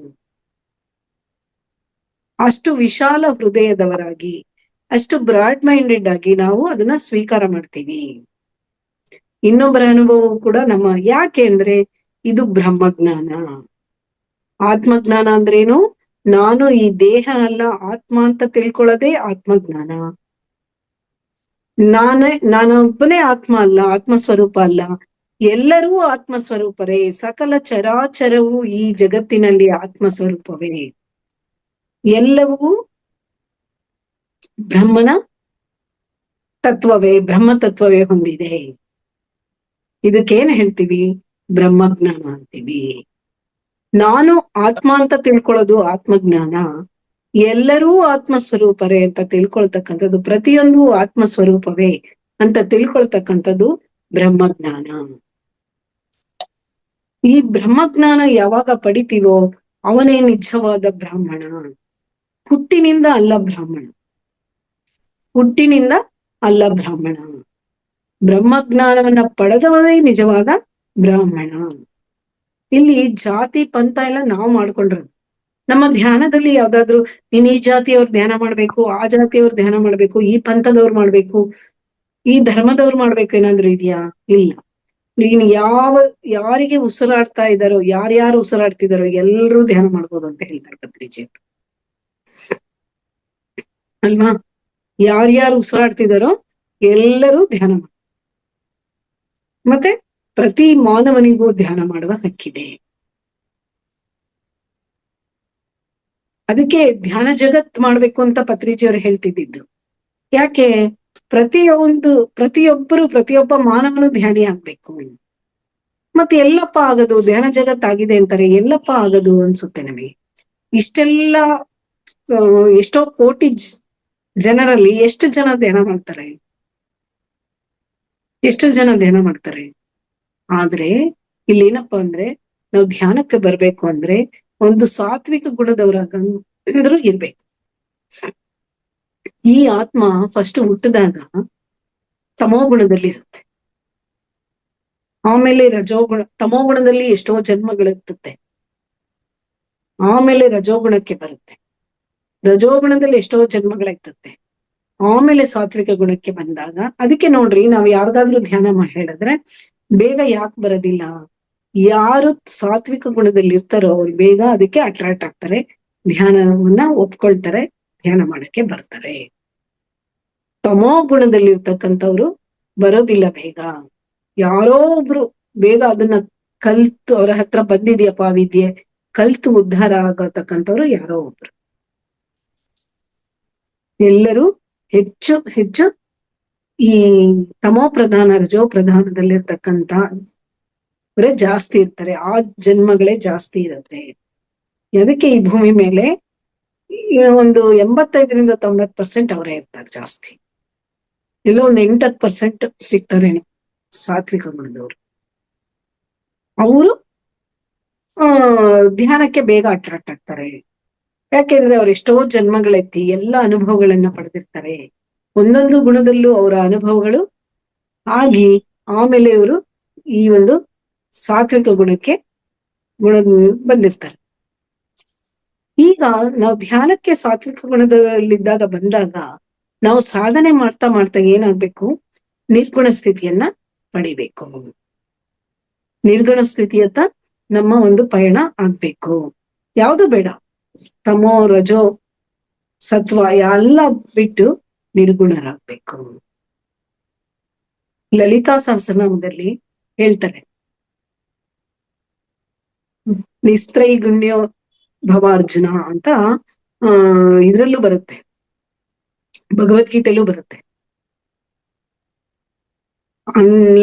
ಅಷ್ಟು ವಿಶಾಲ ಹೃದಯದವರಾಗಿ, ಅಷ್ಟು ಬ್ರಾಡ್ ಮೈಂಡೆಡ್ ಆಗಿ ನಾವು ಅದನ್ನ ಸ್ವೀಕಾರ ಮಾಡ್ತೀವಿ. ಇನ್ನೊಬ್ಬರ ಅನುಭವವು ಕೂಡ ನಮ್ಮ. ಯಾಕೆ ಅಂದ್ರೆ ಇದು ಬ್ರಹ್ಮಜ್ಞಾನ. ಆತ್ಮಜ್ಞಾನ ಅಂದ್ರೇನು? ನಾನು ಈ ದೇಹ ಅಲ್ಲ, ಆತ್ಮ ಅಂತ ತಿಳ್ಕೊಳ್ಳೋದೇ ಆತ್ಮಜ್ಞಾನ. ನಾನೊಬ್ಬನೇ ಆತ್ಮ ಅಲ್ಲ, ಆತ್ಮ ಸ್ವರೂಪ ಅಲ್ಲ, ಎಲ್ಲರೂ ಆತ್ಮ ಸ್ವರೂಪರೇ. ಸಕಲ ಚರಾಚರವು ಈ ಜಗತ್ತಿನಲ್ಲಿ ಆತ್ಮ ಸ್ವರೂಪವೇ. ಎಲ್ಲವೂ ಬ್ರಹ್ಮನ ತತ್ವವೇ, ಬ್ರಹ್ಮ ತತ್ವವೇ ಹೊಂದಿದೆ. ಇದಕ್ಕೇನ್ ಹೇಳ್ತೀವಿ? ಬ್ರಹ್ಮಜ್ಞಾನ ಅಂತೀವಿ. ನಾನು ಆತ್ಮ ಅಂತ ತಿಳ್ಕೊಳ್ಳೋದು ಆತ್ಮಜ್ಞಾನ. ಎಲ್ಲರೂ ಆತ್ಮ ಸ್ವರೂಪರೇ ಅಂತ ತಿಳ್ಕೊಳ್ತಕ್ಕಂಥದ್ದು, ಪ್ರತಿಯೊಂದು ಆತ್ಮ ಸ್ವರೂಪವೇ ಅಂತ ತಿಳ್ಕೊಳ್ತಕ್ಕಂಥದ್ದು ಬ್ರಹ್ಮಜ್ಞಾನ. ಈ ಬ್ರಹ್ಮಜ್ಞಾನ ಯಾವಾಗ ಪಡಿತೀವೋ ಅವನೇ ನಿಜವಾದ ಬ್ರಾಹ್ಮಣ. ಹುಟ್ಟಿನಿಂದ ಅಲ್ಲ ಬ್ರಾಹ್ಮಣ, ಹುಟ್ಟಿನಿಂದ ಅಲ್ಲ ಬ್ರಾಹ್ಮಣ. ಬ್ರಹ್ಮಜ್ಞಾನವನ್ನ ಪಡೆದವನೇ ನಿಜವಾದ ಬ್ರಾಹ್ಮಣ. ಇಲ್ಲಿ ಜಾತಿ ಪಂಥ ಎಲ್ಲ ನಾವು ಮಾಡ್ಕೊಂಡ್ರು. ನಮ್ಮ ಧ್ಯಾನದಲ್ಲಿ ಯಾವ್ದಾದ್ರು ನೀನ್ ಈ ಜಾತಿಯವ್ರ ಧ್ಯಾನ ಮಾಡ್ಬೇಕು, ಆ ಜಾತಿಯವ್ರ ಧ್ಯಾನ ಮಾಡ್ಬೇಕು, ಈ ಪಂಥದವ್ರು ಮಾಡ್ಬೇಕು, ಈ ಧರ್ಮದವ್ರು ಮಾಡ್ಬೇಕು ಏನಾದ್ರು ಇದೆಯಾ? ಇಲ್ಲ. ನೀನ್ ಯಾರಿಗೆ ಉಸಿರಾಡ್ತಾ ಇದ್ದಾರೋ, ಯಾರ್ಯಾರು ಉಸಿರಾಡ್ತಿದಾರೋ ಎಲ್ರೂ ಧ್ಯಾನ ಮಾಡ್ಬೋದು ಅಂತ ಹೇಳ್ತಾರೆ ಪತ್ರಿಜಿ ಅಲ್ವಾ? ಯಾರ್ಯಾರು ಉಸಿರಾಡ್ತಿದಾರೋ ಎಲ್ಲರೂ ಧ್ಯಾನ ಮತ್ತೆ ಪ್ರತಿ ಮಾನವನಿಗೂ ಧ್ಯಾನ ಮಾಡುವ ಹಕ್ಕಿದೆ. ಅದಕ್ಕೆ ಧ್ಯಾನ ಜಗತ್ ಮಾಡ್ಬೇಕು ಅಂತ ಪತ್ರಿಜಿಯವರು ಹೇಳ್ತಿದ್ದಿದ್ದು. ಯಾಕೆ? ಪ್ರತಿಯೊಬ್ಬ ಮಾನವನು ಧ್ಯಾನಿ ಆಗ್ಬೇಕು. ಮತ್ತೆ ಎಲ್ಲಪ್ಪ ಆಗದು? ಧ್ಯಾನ ಜಗತ್ ಆಗಿದೆ ಅಂತಾರೆ, ಎಲ್ಲಪ್ಪ ಆಗದು ಅನ್ಸುತ್ತೆ ನಮಗೆ. ಇಷ್ಟೆಲ್ಲ ಎಷ್ಟೋ ಕೋಟಿ ಜನರಲ್ಲಿ ಎಷ್ಟು ಜನ ಧ್ಯಾನ ಮಾಡ್ತಾರೆ? ಎಷ್ಟು ಜನ ಧ್ಯಾನ ಮಾಡ್ತಾರೆ? ಆದ್ರೆ ಇಲ್ಲೇನಪ್ಪಾ ಅಂದ್ರೆ, ನಾವು ಧ್ಯಾನಕ್ಕೆ ಬರ್ಬೇಕು ಅಂದ್ರೆ ಒಂದು ಸಾತ್ವಿಕ ಗುಣದವರಾಗಂದ್ರು ಇರ್ಬೇಕು. ಈ ಆತ್ಮ ಫಸ್ಟ್ ಹುಟ್ಟಿದಾಗ ತಮೋ ಗುಣದಲ್ಲಿರುತ್ತೆ, ಆಮೇಲೆ ತಮೋ ಗುಣದಲ್ಲಿ ಎಷ್ಟೋ ಜನ್ಮಗಳಿರ್ತದೆ, ಆಮೇಲೆ ರಜೋಗುಣಕ್ಕೆ ಬರುತ್ತೆ, ರಜೋಗುಣದಲ್ಲಿ ಎಷ್ಟೋ ಜನ್ಮಗಳಾಯ್ತತ್ತೆ, ಆಮೇಲೆ ಸಾತ್ವಿಕ ಗುಣಕ್ಕೆ ಬಂದಾಗ. ಅದಕ್ಕೆ ನೋಡ್ರಿ, ನಾವ್ ಯಾರ್ದಾದ್ರೂ ಧ್ಯಾನ ಹೇಳಿದ್ರೆ ಬೇಗ ಯಾಕೆ ಬರೋದಿಲ್ಲ? ಯಾರು ಸಾತ್ವಿಕ ಗುಣದಲ್ಲಿ ಇರ್ತಾರೋ ಅವ್ರು ಬೇಗ ಅದಕ್ಕೆ ಅಟ್ರಾಕ್ಟ್ ಆಗ್ತಾರೆ, ಧ್ಯಾನವನ್ನ ಒಪ್ಕೊಳ್ತಾರೆ, ಧ್ಯಾನ ಮಾಡಕ್ಕೆ ಬರ್ತಾರೆ. ತಮೋ ಗುಣದಲ್ಲಿ ಇರ್ತಕ್ಕಂಥವ್ರು ಬರೋದಿಲ್ಲ ಬೇಗ. ಯಾರೋ ಒಬ್ರು ಬೇಗ ಅದನ್ನ ಕಲ್ತು, ಅವ್ರ ಹತ್ರ ಬಂದಿದ್ಯಪ್ಪ ವಿದ್ಯೆ, ಕಲ್ತು ಉದ್ಧಾರ ಆಗತಕ್ಕಂಥವ್ರು ಯಾರೋ ಒಬ್ರು. ಎಲ್ಲರೂ ಹೆಚ್ಚು ಹೆಚ್ಚು ಈ ತಮೋ ಪ್ರಧಾನ ರಜೋ ಪ್ರಧಾನದಲ್ಲಿರ್ತಕ್ಕಂಥ ಜಾಸ್ತಿ ಇರ್ತಾರೆ, ಆ ಜನ್ಮಗಳೇ ಜಾಸ್ತಿ ಇರುತ್ತೆ. ಅದಕ್ಕೆ ಈ ಭೂಮಿ ಮೇಲೆ ಒಂದು 85-90% ಅವರೇ ಇರ್ತಾರೆ ಜಾಸ್ತಿ. ಎಲ್ಲೋ ಒಂದು 8-10% ಸಿಗ್ತಾರೇನು ಸಾತ್ವಿಕ ಗುಣದವರು. ಅವರು ಧ್ಯಾನಕ್ಕೆ ಬೇಗ ಅಟ್ರಾಕ್ಟ್ ಆಗ್ತಾರೆ. ಯಾಕೆಂದ್ರೆ ಅವ್ರು ಎಷ್ಟೋ ಜನ್ಮಗಳೆತ್ತಿ ಎಲ್ಲ ಅನುಭವಗಳನ್ನ ಪಡೆದಿರ್ತಾರೆ. ಒಂದೊಂದು ಗುಣದಲ್ಲೂ ಅವರ ಅನುಭವಗಳು ಆಗಿ ಆಮೇಲೆ ಇವರು ಈ ಒಂದು ಸಾತ್ವಿಕ ಗುಣಕ್ಕೆ ಬಂದಿರ್ತಾರೆ. ಈಗ ನಾವು ಧ್ಯಾನಕ್ಕೆ ಸಾತ್ವಿಕ ಗುಣದಲ್ಲಿದ್ದಾಗ ಬಂದಾಗ ನಾವು ಸಾಧನೆ ಮಾಡ್ತಾ ಮಾಡ್ತಾ ಏನಾಗ್ಬೇಕು? ನಿರ್ಗುಣ ಸ್ಥಿತಿಯನ್ನ ಪಡಿಬೇಕು. ನಿರ್ಗುಣ ಸ್ಥಿತಿಯತ್ತ ನಮ್ಮ ಒಂದು ಪಯಣ ಆಗ್ಬೇಕು. ಯಾವುದು ಬೇಡ, ತಮೋ ರಜೋ ಸತ್ವ ಎಲ್ಲ ಬಿಟ್ಟು ನಿರ್ಗುಣರಾಗ್ಬೇಕು. ಲಲಿತಾ ಸಹಸ್ರನಾಮದಲ್ಲಿ ಹೇಳ್ತಾರೆ, ನಿಸ್ತ್ರೈಗುಣ್ಯೋ ಭವಾರ್ಜುನ ಅಂತ ಇದ್ರಲ್ಲೂ ಬರುತ್ತೆ, ಭಗವದ್ಗೀತೆಯಲ್ಲೂ ಬರುತ್ತೆ.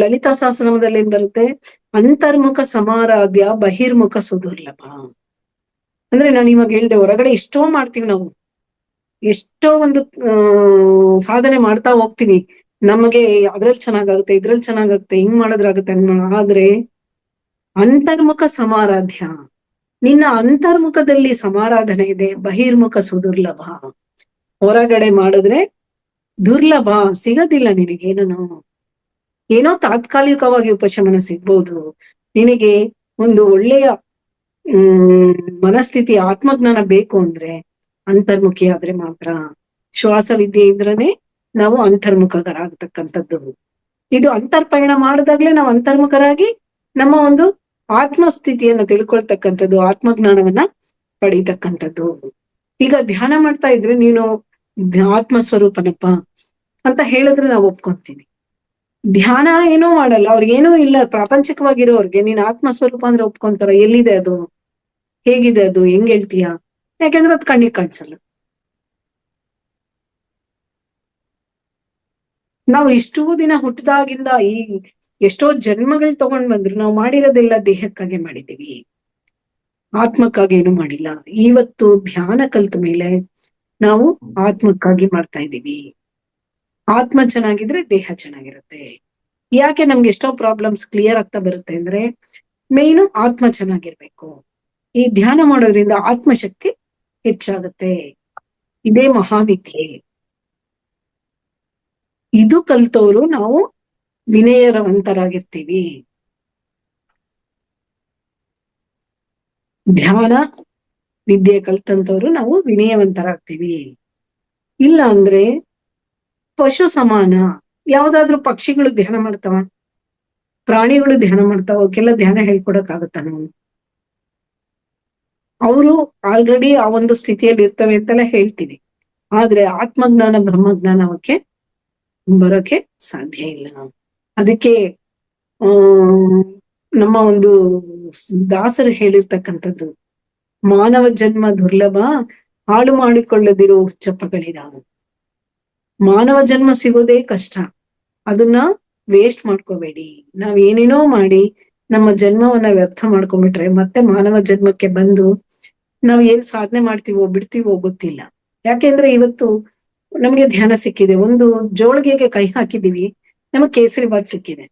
ಲಲಿತಾ ಸಹಸ್ರನಾಮದಲ್ಲಿ ಏನ್ ಬರುತ್ತೆ? ಅಂತರ್ಮುಖ ಸಮಾರಾಧ್ಯ ಬಹಿರ್ಮುಖ ಸುದುರ್ಲಭ. ಅಂದ್ರೆ ನಾನು ಇವಾಗ ಹೇಳ್ದೆ, ಹೊರಗಡೆ ಎಷ್ಟೋ ಮಾಡ್ತೀವಿ ನಾವು, ಎಷ್ಟೋ ಒಂದು ಸಾಧನೆ ಮಾಡ್ತಾ ಹೋಗ್ತೀವಿ, ನಮಗೆ ಅದ್ರಲ್ಲಿ ಚೆನ್ನಾಗಾಗುತ್ತೆ, ಇದ್ರಲ್ಲಿ ಚೆನ್ನಾಗಾಗುತ್ತೆ, ಹಿಂಗ್ ಮಾಡಿದ್ರಾಗುತ್ತೆ, ಆದ್ರೆ ಅಂತರ್ಮುಖ ಸಮಾರಾಧ್ಯ, ನಿನ್ನ ಅಂತರ್ಮುಖದಲ್ಲಿ ಸಮಾರಾಧನೆ ಇದೆ, ಬಹಿರ್ಮುಖ ಸುದುರ್ಲಭ. ಹೊರಗಡೆ ಮಾಡಿದ್ರೆ ದುರ್ಲಭ, ಸಿಗದಿಲ್ಲ ನಿನಗೇನು. ಏನೋ ತಾತ್ಕಾಲಿಕವಾಗಿ ಉಪಶಮನ ಸಿಗ್ಬೋದು, ನಿನಗೆ ಒಂದು ಒಳ್ಳೆಯ ಮನಸ್ಥಿತಿ ಆತ್ಮಜ್ಞಾನ ಬೇಕು ಅಂದ್ರೆ ಅಂತರ್ಮುಖಿ ಆದ್ರೆ ಮಾತ್ರ. ಶ್ವಾಸ ವಿದ್ಯೆ ಇದ್ರನೆ ನಾವು ಅಂತರ್ಮುಖರಾಗತಕ್ಕಂಥದ್ದು. ಇದು ಅಂತರ್ಪಯಣ ಮಾಡಿದಾಗ್ಲೇ ನಾವು ಅಂತರ್ಮುಖರಾಗಿ ನಮ್ಮ ಒಂದು ಆತ್ಮಸ್ಥಿತಿಯನ್ನ ತಿಳ್ಕೊಳ್ತಕ್ಕಂಥದ್ದು, ಆತ್ಮಜ್ಞಾನವನ್ನ ಪಡೀತಕ್ಕಂಥದ್ದು. ಈಗ ಧ್ಯಾನ ಮಾಡ್ತಾ ಇದ್ರೆ ನೀನು ಆತ್ಮಸ್ವರೂಪನಪ್ಪ ಅಂತ ಹೇಳಿದ್ರೆ ನಾವು ಒಪ್ಕೊಂತೀವಿ. ಧ್ಯಾನ ಏನೋ ಮಾಡಲ್ಲ, ಅವ್ರಿಗೇನೂ ಇಲ್ಲ, ಪ್ರಾಪಂಚಿಕವಾಗಿರೋರ್ಗೆ ನೀನ್ ಆತ್ಮಸ್ವರೂಪ ಅಂದ್ರೆ ಒಪ್ಕೊಂತಾರ? ಎಲ್ಲಿದೆ ಅದು? ಹೇಗಿದೆ ಅದು? ಹೆಂಗ್ ಹೇಳ್ತೀಯ? ಯಾಕೆಂದ್ರೆ ಅದು ಕಣ್ಣಿಗೆ ಕಾಣಿಸಲ್ಲ. ನಾವು ಇಷ್ಟೂ ದಿನ ಹುಟ್ಟಿದಾಗಿಂದ ಈ ಎಷ್ಟೋ ಜನ್ಮಗಳು ತಗೊಂಡ್ ಬಂದ್ರು ನಾವು ಮಾಡಿರೋದೆಲ್ಲ ದೇಹಕ್ಕಾಗಿ ಮಾಡಿದೀವಿ, ಆತ್ಮಕ್ಕಾಗಿ ಏನು ಮಾಡಿಲ್ಲ. ಇವತ್ತು ಧ್ಯಾನ ಕಲ್ತ ಮೇಲೆ ನಾವು ಆತ್ಮಕ್ಕಾಗಿ ಮಾಡ್ತಾ ಇದ್ದೀವಿ. ಆತ್ಮ ಚೆನ್ನಾಗಿದ್ರೆ ದೇಹ ಚೆನ್ನಾಗಿರುತ್ತೆ. ಯಾಕೆ ನಮ್ಗೆ ಎಷ್ಟೋ ಪ್ರಾಬ್ಲಮ್ಸ್ ಕ್ಲಿಯರ್ ಆಗ್ತಾ ಬರುತ್ತೆ ಅಂದ್ರೆ ಮೇಯ್ನು ಆತ್ಮ ಚೆನ್ನಾಗಿರ್ಬೇಕು. ಈ ಧ್ಯಾನ ಮಾಡೋದ್ರಿಂದ ಆತ್ಮಶಕ್ತಿ ಹೆಚ್ಚಾಗುತ್ತೆ. ಇದೇ ಮಹಾವಿದ್ಯೆ. ಇದು ಕಲ್ತವ್ರು ನಾವು ವಿನಯರವಂತರಾಗಿರ್ತೀವಿ. ಧ್ಯಾನ ವಿದ್ಯೆ ಕಲ್ತಂತವ್ರು ನಾವು ವಿನಯವಂತರಾಗ್ತೀವಿ. ಇಲ್ಲ ಅಂದ್ರೆ ಪಶು ಸಮಾನ. ಯಾವ್ದಾದ್ರು ಪಕ್ಷಿಗಳು ಧ್ಯಾನ ಮಾಡ್ತಾವ? ಪ್ರಾಣಿಗಳು ಧ್ಯಾನ ಮಾಡ್ತಾವ? ಅವಕ್ಕೆಲ್ಲ ಧ್ಯಾನ ಹೇಳ್ಕೊಡಕ್ ಆಗುತ್ತಾ ನಾವು? ಅವರು ಆಲ್ರೆಡಿ ಆ ಒಂದು ಸ್ಥಿತಿಯಲ್ಲಿ ಇರ್ತವೆ ಅಂತೆಲ್ಲ ಹೇಳ್ತೀವಿ, ಆದ್ರೆ ಆತ್ಮಜ್ಞಾನ ಬ್ರಹ್ಮಜ್ಞಾನ ಅವಕ್ಕೆ ಬರೋಕೆ ಸಾಧ್ಯ ಇಲ್ಲ. ಅದಕ್ಕೆ ನಮ್ಮ ಒಂದು ದಾಸರು ಹೇಳಿರ್ತಕ್ಕಂಥದ್ದು, ಮಾನವ ಜನ್ಮ ದುರ್ಲಭ, ಹಾಳು ಮಾಡಿಕೊಳ್ಳದಿರೋ ಹುಚ್ಚಪ್ಪಗಳಿರ. ಮಾನವ ಜನ್ಮ ಸಿಗೋದೇ ಕಷ್ಟ, ಅದನ್ನ ವೇಸ್ಟ್ ಮಾಡ್ಕೋಬೇಡಿ. ನಾವ್ ಏನೇನೋ ಮಾಡಿ ನಮ್ಮ ಜನ್ಮವನ್ನ ವ್ಯರ್ಥ ಮಾಡ್ಕೊಂಡ್ಬಿಟ್ರೆ ಮತ್ತೆ ಮಾನವ ಜನ್ಮಕ್ಕೆ ಬಂದು ನಾವ್ ಏನ್ ಸಾಧನೆ ಮಾಡ್ತೀವೋ ಬಿಡ್ತೀವೋ ಗೊತ್ತಿಲ್ಲ. ಯಾಕೆಂದ್ರೆ ಇವತ್ತು ನಮ್ಗೆ ಧ್ಯಾನ ಸಿಕ್ಕಿದೆ, ಒಂದು ಜೋಳಿಗೆಗೆ ಕೈ ಹಾಕಿದೀವಿ, ನಮಗ್ ಕೇಸರಿ ಬಾತ್ ಸಿಕ್ಕಿದೆ.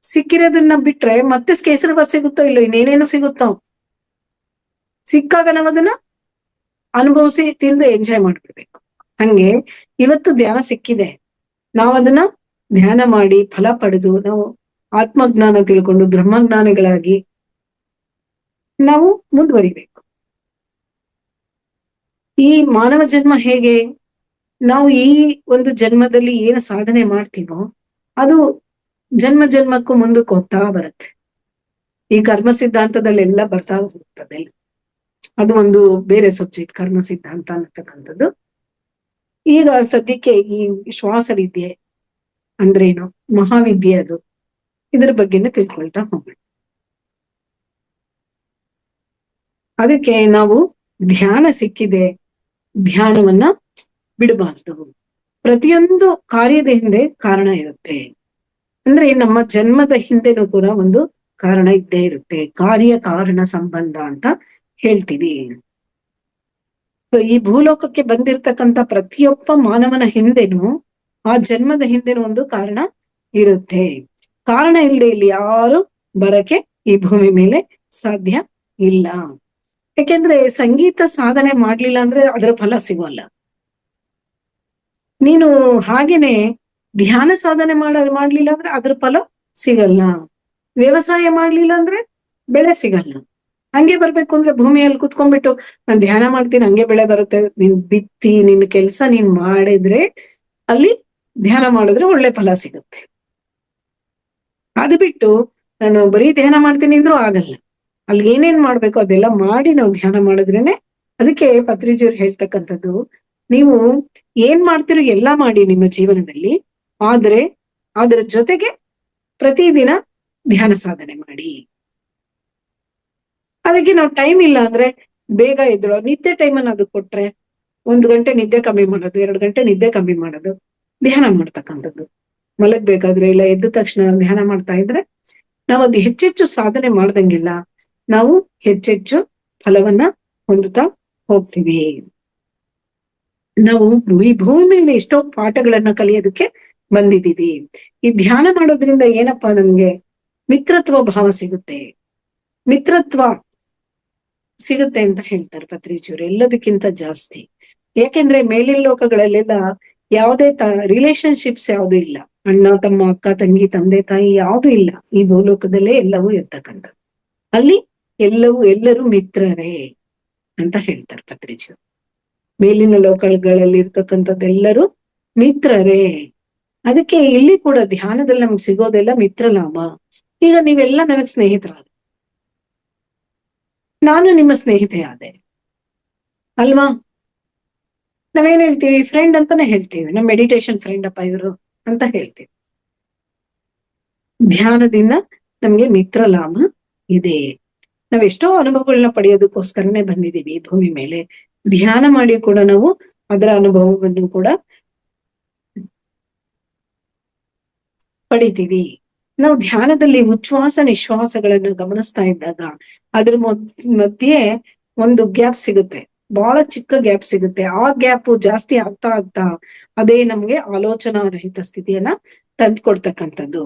ಸಿಕ್ಕಿರೋದನ್ನ ಬಿಟ್ರೆ ಮತ್ತೆ ಕೇಸರಿ ಬಾತ್ ಸಿಗುತ್ತೋ ಇಲ್ಲೋ, ಇನ್ನೇನೇನು ಸಿಗುತ್ತೋ, ಸಿಕ್ಕಾಗ ನಾವ್ ಅದನ್ನ ಅನುಭವಿಸಿ ತಿಂದು ಎಂಜಾಯ್ ಮಾಡ್ಬಿಡ್ಬೇಕು. ಹಂಗೆ ಇವತ್ತು ಧ್ಯಾನ ಸಿಕ್ಕಿದೆ, ನಾವ್ ಅದನ್ನ ಧ್ಯಾನ ಮಾಡಿ ಫಲ ಪಡೆದು ನಾವು ಆತ್ಮಜ್ಞಾನ ತಿಳ್ಕೊಂಡು ಬ್ರಹ್ಮಜ್ಞಾನಿಗಳಾಗಿ ನಾವು ಮುಂದುವರಿಬೇಕು. ಈ ಮಾನವ ಜನ್ಮ ಹೇಗೆ, ನಾವು ಈ ಒಂದು ಜನ್ಮದಲ್ಲಿ ಏನು ಸಾಧನೆ ಮಾಡ್ತೀವೋ ಅದು ಜನ್ಮ ಜನ್ಮಕ್ಕೂ ಮುಂದಕ್ಕೆ ಹೋಗ್ತಾ ಬರುತ್ತೆ. ಈ ಕರ್ಮ ಸಿದ್ಧಾಂತದಲ್ಲೆಲ್ಲ ಬರ್ತಾ ಹೋಗ್ತದೆ. ಅದು ಒಂದು ಬೇರೆ ಸಬ್ಜೆಕ್ಟ್, ಕರ್ಮ ಸಿದ್ಧಾಂತ ಅನ್ನತಕ್ಕಂಥದ್ದು. ಈಗ ಸದ್ಯಕ್ಕೆ ಈ ಶ್ವಾಸ ವಿದ್ಯೆ ಅಂದ್ರೇನು, ಮಹಾವಿದ್ಯೆ ಅದು, ಇದ್ರ ಬಗ್ಗೆನೇ ತಿಳ್ಕೊಳ್ತಾ ಹೋಗೋಣ. ಅದಕ್ಕೆ ನಾವು ಧ್ಯಾನ ಸಿಕ್ಕಿದೆ, ಧ್ಯಾನವನ್ನ ಬಿಡಬಾರ್ದು. ಪ್ರತಿಯೊಂದು ಕಾರ್ಯದ ಹಿಂದೆ ಕಾರಣ ಇರುತ್ತೆ. ಅಂದ್ರೆ ನಮ್ಮ ಜನ್ಮದ ಹಿಂದೆನೂ ಕೂಡ ಒಂದು ಕಾರಣ ಇದ್ದೇ ಇರುತ್ತೆ. ಕಾರ್ಯ ಕಾರಣ ಸಂಬಂಧ ಅಂತ ಹೇಳ್ತೀವಿ. ಈ ಭೂಲೋಕಕ್ಕೆ ಬಂದಿರತಕ್ಕಂತ ಪ್ರತಿಯೊಬ್ಬ ಮಾನವನ ಹಿಂದೆನೂ, ಆ ಜನ್ಮದ ಹಿಂದೆನೂ ಒಂದು ಕಾರಣ ಇರುತ್ತೆ. ಕಾರಣ ಇಲ್ಲದೆ ಇಲ್ಲಿ ಯಾರು ಬರಕ್ಕೆ ಈ ಭೂಮಿ ಮೇಲೆ ಸಾಧ್ಯ ಇಲ್ಲ. ಯಾಕೆಂದ್ರೆ ಸಂಗೀತ ಸಾಧನೆ ಮಾಡ್ಲಿಲ್ಲ ಅಂದ್ರೆ ಅದರ ಫಲ ಸಿಗೋಲ್ಲ. ನೀನು ಹಾಗೇನೆ ಧ್ಯಾನ ಸಾಧನೆ ಮಾಡ್ಲಿಲ್ಲ ಅಂದ್ರೆ ಅದ್ರ ಫಲ ಸಿಗಲ್ಲ. ವ್ಯವಸಾಯ ಮಾಡ್ಲಿಲ್ಲ ಅಂದ್ರೆ ಬೆಳೆ ಸಿಗಲ್ಲ. ಹಂಗೆ ಬರ್ಬೇಕು ಅಂದ್ರೆ ಭೂಮಿಯಲ್ಲಿ ಕುತ್ಕೊಂಡ್ಬಿಟ್ಟು ನಾನ್ ಧ್ಯಾನ ಮಾಡ್ತೀನಿ ಹಂಗೆ ಬೆಳೆ ಬರುತ್ತೆ, ನೀನ್ ಬಿತ್ತಿ ನಿನ್ ಕೆಲ್ಸ ನೀನ್ ಮಾಡಿದ್ರೆ ಅಲ್ಲಿ ಧ್ಯಾನ ಮಾಡಿದ್ರೆ ಒಳ್ಳೆ ಫಲ ಸಿಗುತ್ತೆ. ಅದು ಬಿಟ್ಟು ನಾನು ಬರೀ ಧ್ಯಾನ ಮಾಡ್ತೀನಿ ಅಂದ್ರೂ ಆಗಲ್ಲ. ಅಲ್ಲಿ ಏನೇನ್ ಮಾಡ್ಬೇಕು ಅದೆಲ್ಲ ಮಾಡಿ ನಾವು ಧ್ಯಾನ ಮಾಡಿದ್ರೇನೆ. ಅದಕ್ಕೆ ಪತ್ರಿಜಿಯವ್ರು ಹೇಳ್ತಕ್ಕಂಥದ್ದು, ನೀವು ಏನ್ ಮಾಡ್ತಿರೋ ಎಲ್ಲಾ ಮಾಡಿ ನಿಮ್ಮ ಜೀವನದಲ್ಲಿ, ಆದ್ರೆ ಅದರ ಜೊತೆಗೆ ಪ್ರತಿದಿನ ಧ್ಯಾನ ಸಾಧನೆ ಮಾಡಿ. ಅದಕ್ಕೆ ನಾವು ಟೈಮ್ ಇಲ್ಲ ಅಂದ್ರೆ ಬೇಗ ಎದ್ದೇಳೋ ನಿದ್ದೆ ಟೈಮನ್ನ ಅದು ಕೊಟ್ರೆ 1 ಗಂಟೆ ನಿದ್ದೆ ಕಮ್ಮಿ ಮಾಡೋದು, 2 ಗಂಟೆ ನಿದ್ದೆ ಕಮ್ಮಿ ಮಾಡೋದು, ಧ್ಯಾನ ಮಾಡ್ತಕ್ಕಂಥದ್ದು. ಮಲಗ್ಬೇಕಾದ್ರೆ ಇಲ್ಲ ಎದ್ದ ತಕ್ಷಣ ಧ್ಯಾನ ಮಾಡ್ತಾ ಇದ್ರೆ ನಾವು ಅದು ಹೆಚ್ಚೆಚ್ಚು ಸಾಧನೆ ಮಾಡ್ದಂಗಿಲ್ಲ, ನಾವು ಹೆಚ್ಚೆಚ್ಚು ಫಲವನ್ನ ಹೊಂದುತ್ತಾ ಹೋಗ್ತೀವಿ. ನಾವು ಈ ಭೂಮಿ ಮೇಲೆ ಎಷ್ಟೋ ಪಾಠಗಳನ್ನ ಕಲಿಯೋದಕ್ಕೆ ಬಂದಿದ್ದೀವಿ. ಈ ಧ್ಯಾನ ಮಾಡೋದ್ರಿಂದ ಏನಪ್ಪಾ, ನಮ್ಗೆ ಮಿತ್ರತ್ವ ಭಾವ ಸಿಗುತ್ತೆ, ಮಿತ್ರತ್ವ ಸಿಗುತ್ತೆ ಅಂತ ಹೇಳ್ತಾರೆ ಪತ್ರಿಜಿಯವರು, ಎಲ್ಲದಕ್ಕಿಂತ ಜಾಸ್ತಿ. ಯಾಕೆಂದ್ರೆ ಮೇಲಿನ ಲೋಕಗಳಲ್ಲೆಲ್ಲ ಯಾವುದೇ ರಿಲೇಶನ್ಶಿಪ್ಸ್ ಯಾವುದು ಇಲ್ಲ, ಅಣ್ಣ ತಮ್ಮ, ಅಕ್ಕ ತಂಗಿ, ತಂದೆ ತಾಯಿ ಯಾವುದು ಇಲ್ಲ. ಈ ಭೂಲೋಕದಲ್ಲೇ ಎಲ್ಲವೂ ಇರ್ತಕ್ಕಂಥದ್ದು. ಅಲ್ಲಿ ಎಲ್ಲರೂ ಮಿತ್ರರೇ ಅಂತ ಹೇಳ್ತಾರೆ ಪತ್ರಿಜಿಯವರು. ಮೇಲಿನ ಲೋಕಗಳಲ್ಲಿ ಇರ್ತಕ್ಕಂಥದ್ದೆಲ್ಲರೂ ಮಿತ್ರರೇ. ಅದಕ್ಕೆ ಇಲ್ಲಿ ಕೂಡ ಧ್ಯಾನದಲ್ಲಿ ನಮ್ಗೆ ಸಿಗೋದೆಲ್ಲ ಮಿತ್ರ ಲಾಭ. ಈಗ ನೀವೆಲ್ಲ ನನಗ್ ಸ್ನೇಹಿತರಾದ, ನಾನು ನಿಮ್ಮ ಸ್ನೇಹಿತೆ ಆದೆ ಅಲ್ವಾ? ನಾವೇನ್ ಹೇಳ್ತೀವಿ, ಫ್ರೆಂಡ್ ಅಂತಾನೆ ಹೇಳ್ತೀವಿ, ನಮ್ ಮೆಡಿಟೇಷನ್ ಫ್ರೆಂಡ್ ಅಪ್ಪ ಇವರು ಅಂತ ಹೇಳ್ತೀವಿ. ಧ್ಯಾನದಿಂದ ನಮ್ಗೆ ಮಿತ್ರ ಲಾಭ ಇದೆ. ನಾವೆಷ್ಟೋ ಅನುಭವಗಳನ್ನ ಪಡೆಯೋದಕ್ಕೋಸ್ಕರನೇ ಬಂದಿದ್ದೀವಿ ಈ ಭೂಮಿ ಮೇಲೆ. ಧ್ಯಾನ ಮಾಡಿ ಕೂಡ ನಾವು ಅದರ ಅನುಭವವನ್ನು ಕೂಡ ಪಡಿತೀವಿ. ನಾವು ಧ್ಯಾನದಲ್ಲಿ ಉಚ್ಛ್ವಾಸ ನಿಶ್ವಾಸಗಳನ್ನು ಗಮನಿಸ್ತಾ ಇದ್ದಾಗ ಅದ್ರ ಮಧ್ಯೆ ಒಂದು ಗ್ಯಾಪ್ ಸಿಗುತ್ತೆ, ಬಹಳ ಚಿಕ್ಕ ಗ್ಯಾಪ್ ಸಿಗುತ್ತೆ. ಆ ಗ್ಯಾಪ್ ಜಾಸ್ತಿ ಆಗ್ತಾ ಆಗ್ತಾ ಅದೇ ನಮ್ಗೆ ಆಲೋಚನಾ ರಹಿತ ಸ್ಥಿತಿಯನ್ನ ತಂದ್ಕೊಡ್ತಕ್ಕಂಥದ್ದು.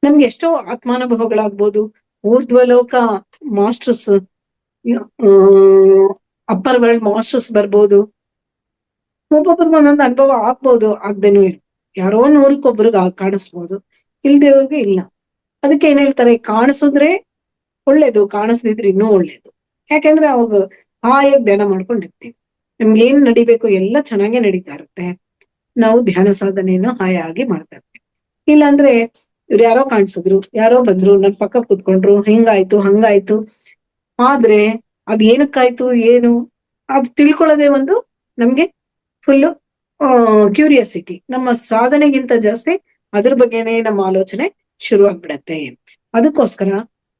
ನಮ್ಗೆ ಎಷ್ಟೋ ಆತ್ಮಾನುಭವಗಳಾಗ್ಬೋದು, ಊರ್ಧ್ವಲೋಕ ಮಾಸ್ಟರ್ಸ್, ಅಪ್ಪರ್ ವರ್ಲ್ಡ್ ಮಾಸ್ಟರ್ಸ್ ಬರ್ಬೋದು. ಒಬ್ಬೊಬ್ರಿಗೆ ಒಂದೊಂದು ಅನುಭವ ಆಗ್ಬೋದು, ಆಗ್ದೇನೂ ಇಲ್ಲ. ಯಾರೋ 100ಕ್ಕೆ1 ಕಾಣಿಸ್ಬೋದು, ಇಲ್ದೇವ್ರಿಗೆ ಇಲ್ಲ. ಅದಕ್ಕೆ ಏನ್ ಹೇಳ್ತಾರೆ, ಕಾಣಿಸಿದ್ರೆ ಒಳ್ಳೇದು, ಕಾಣಿಸ್ದಿದ್ರೆ ಇನ್ನೂ ಒಳ್ಳೇದು. ಯಾಕೆಂದ್ರೆ ಅವಾಗ ಹಾಯಾಗಿ ಧ್ಯಾನ ಮಾಡ್ಕೊಂಡಿರ್ತೀವಿ, ನಮ್ಗೆ ಏನ್ ನಡಿಬೇಕು ಎಲ್ಲ ಚೆನ್ನಾಗೇ ನಡೀತಾ ಇರುತ್ತೆ. ನಾವು ಧ್ಯಾನ ಸಾಧನೆಯನ್ನು ಹಾಯಾಗಿ ಮಾಡ್ತಾ ಇರ್ತೀವಿ. ಇಲ್ಲಾಂದ್ರೆ ಇವ್ರು ಯಾರೋ ಕಾಣಿಸಿದ್ರು, ಯಾರೋ ಬಂದ್ರು, ನನ್ ಪಕ್ಕ ಕೂತ್ಕೊಂಡ್ರು, ಹಿಂಗಾಯ್ತು ಹಂಗಾಯ್ತು. ಆದ್ರೆ ಅದ್ ಏನಕ್ಕಾಯ್ತು ಏನು ಅದು ತಿಳ್ಕೊಳ್ಳೋದೇ ಒಂದು ನಮ್ಗೆ ಫುಲ್ಲು ಕ್ಯೂರಿಯಾಸಿಟಿ. ನಮ್ಮ ಸಾಧನೆಗಿಂತ ಜಾಸ್ತಿ ಅದ್ರ ಬಗ್ಗೆನೆ ನಮ್ಮ ಆಲೋಚನೆ ಶುರು ಆಗ್ಬಿಡತ್ತೆ. ಅದಕ್ಕೋಸ್ಕರ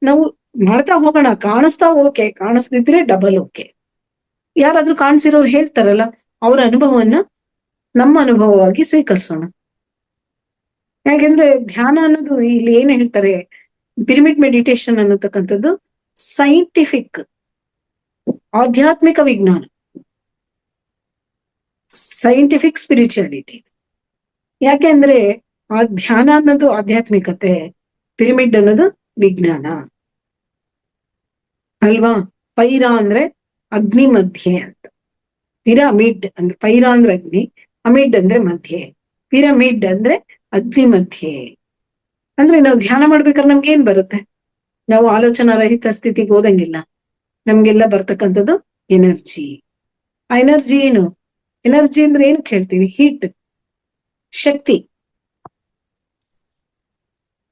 ನಾವು ಮಾಡ್ತಾ ಹೋಗೋಣ. ಕಾಣಿಸ್ತಾ ಓಕೆ, ಕಾಣಿಸ್ದಿದ್ರೆ ಡಬಲ್ ಓಕೆ. ಯಾರಾದ್ರೂ ಕಾಣಿಸಿರೋರು ಹೇಳ್ತಾರಲ್ಲ, ಅವ್ರ ಅನುಭವವನ್ನ ನಮ್ಮ ಅನುಭವವಾಗಿ ಸ್ವೀಕರಿಸೋಣ. ಯಾಕೆಂದ್ರೆ ಧ್ಯಾನ ಅನ್ನೋದು ಇಲ್ಲಿ ಏನ್ ಹೇಳ್ತಾರೆ, ಪಿರಮಿಡ್ ಮೆಡಿಟೇಷನ್ ಅನ್ನತಕ್ಕಂಥದ್ದು ಸೈಂಟಿಫಿಕ್, ಆಧ್ಯಾತ್ಮಿಕ ವಿಜ್ಞಾನ, ಸೈಂಟಿಫಿಕ್ ಸ್ಪಿರಿಚುಯಾಲಿಟಿ. ಯಾಕೆಂದ್ರೆ ಆ ಧ್ಯಾನ ಅನ್ನೋದು ಆಧ್ಯಾತ್ಮಿಕತೆ, ಪಿರಮಿಡ್ ಅನ್ನೋದು ವಿಜ್ಞಾನ ಅಲ್ವಾ. ಪೈರ ಅಂದ್ರೆ ಅಗ್ನಿ ಮಧ್ಯೆ ಅಂತ, ಪಿರಮಿಡ್ ಅಂದ್ರೆ ಪೈರ ಅಂದ್ರೆ ಅಗ್ನಿ, ಅಮಿಡ್ ಅಂದ್ರೆ ಮಧ್ಯೆ, ಪಿರಮಿಡ್ ಅಂದ್ರೆ ಅಗ್ನಿ ಮಧ್ಯೆ. ಅಂದ್ರೆ ನಾವು ಧ್ಯಾನ ಮಾಡ್ಬೇಕಾದ್ರೆ ನಮ್ಗೆ ಏನ್ ಬರುತ್ತೆ? ನಾವು ಆಲೋಚನಾ ರಹಿತ ಸ್ಥಿತಿಗೆ ಹೋದಂಗಿಲ್ಲ, ನಮ್ಗೆಲ್ಲ ಬರ್ತಕ್ಕಂಥದ್ದು ಎನರ್ಜಿ. ಆ ಎನರ್ಜಿ ಏನು? ಎನರ್ಜಿ ಅಂದ್ರೆ ಏನು ಕೇಳ್ತೀವಿ? ಹೀಟ್, ಶಕ್ತಿ.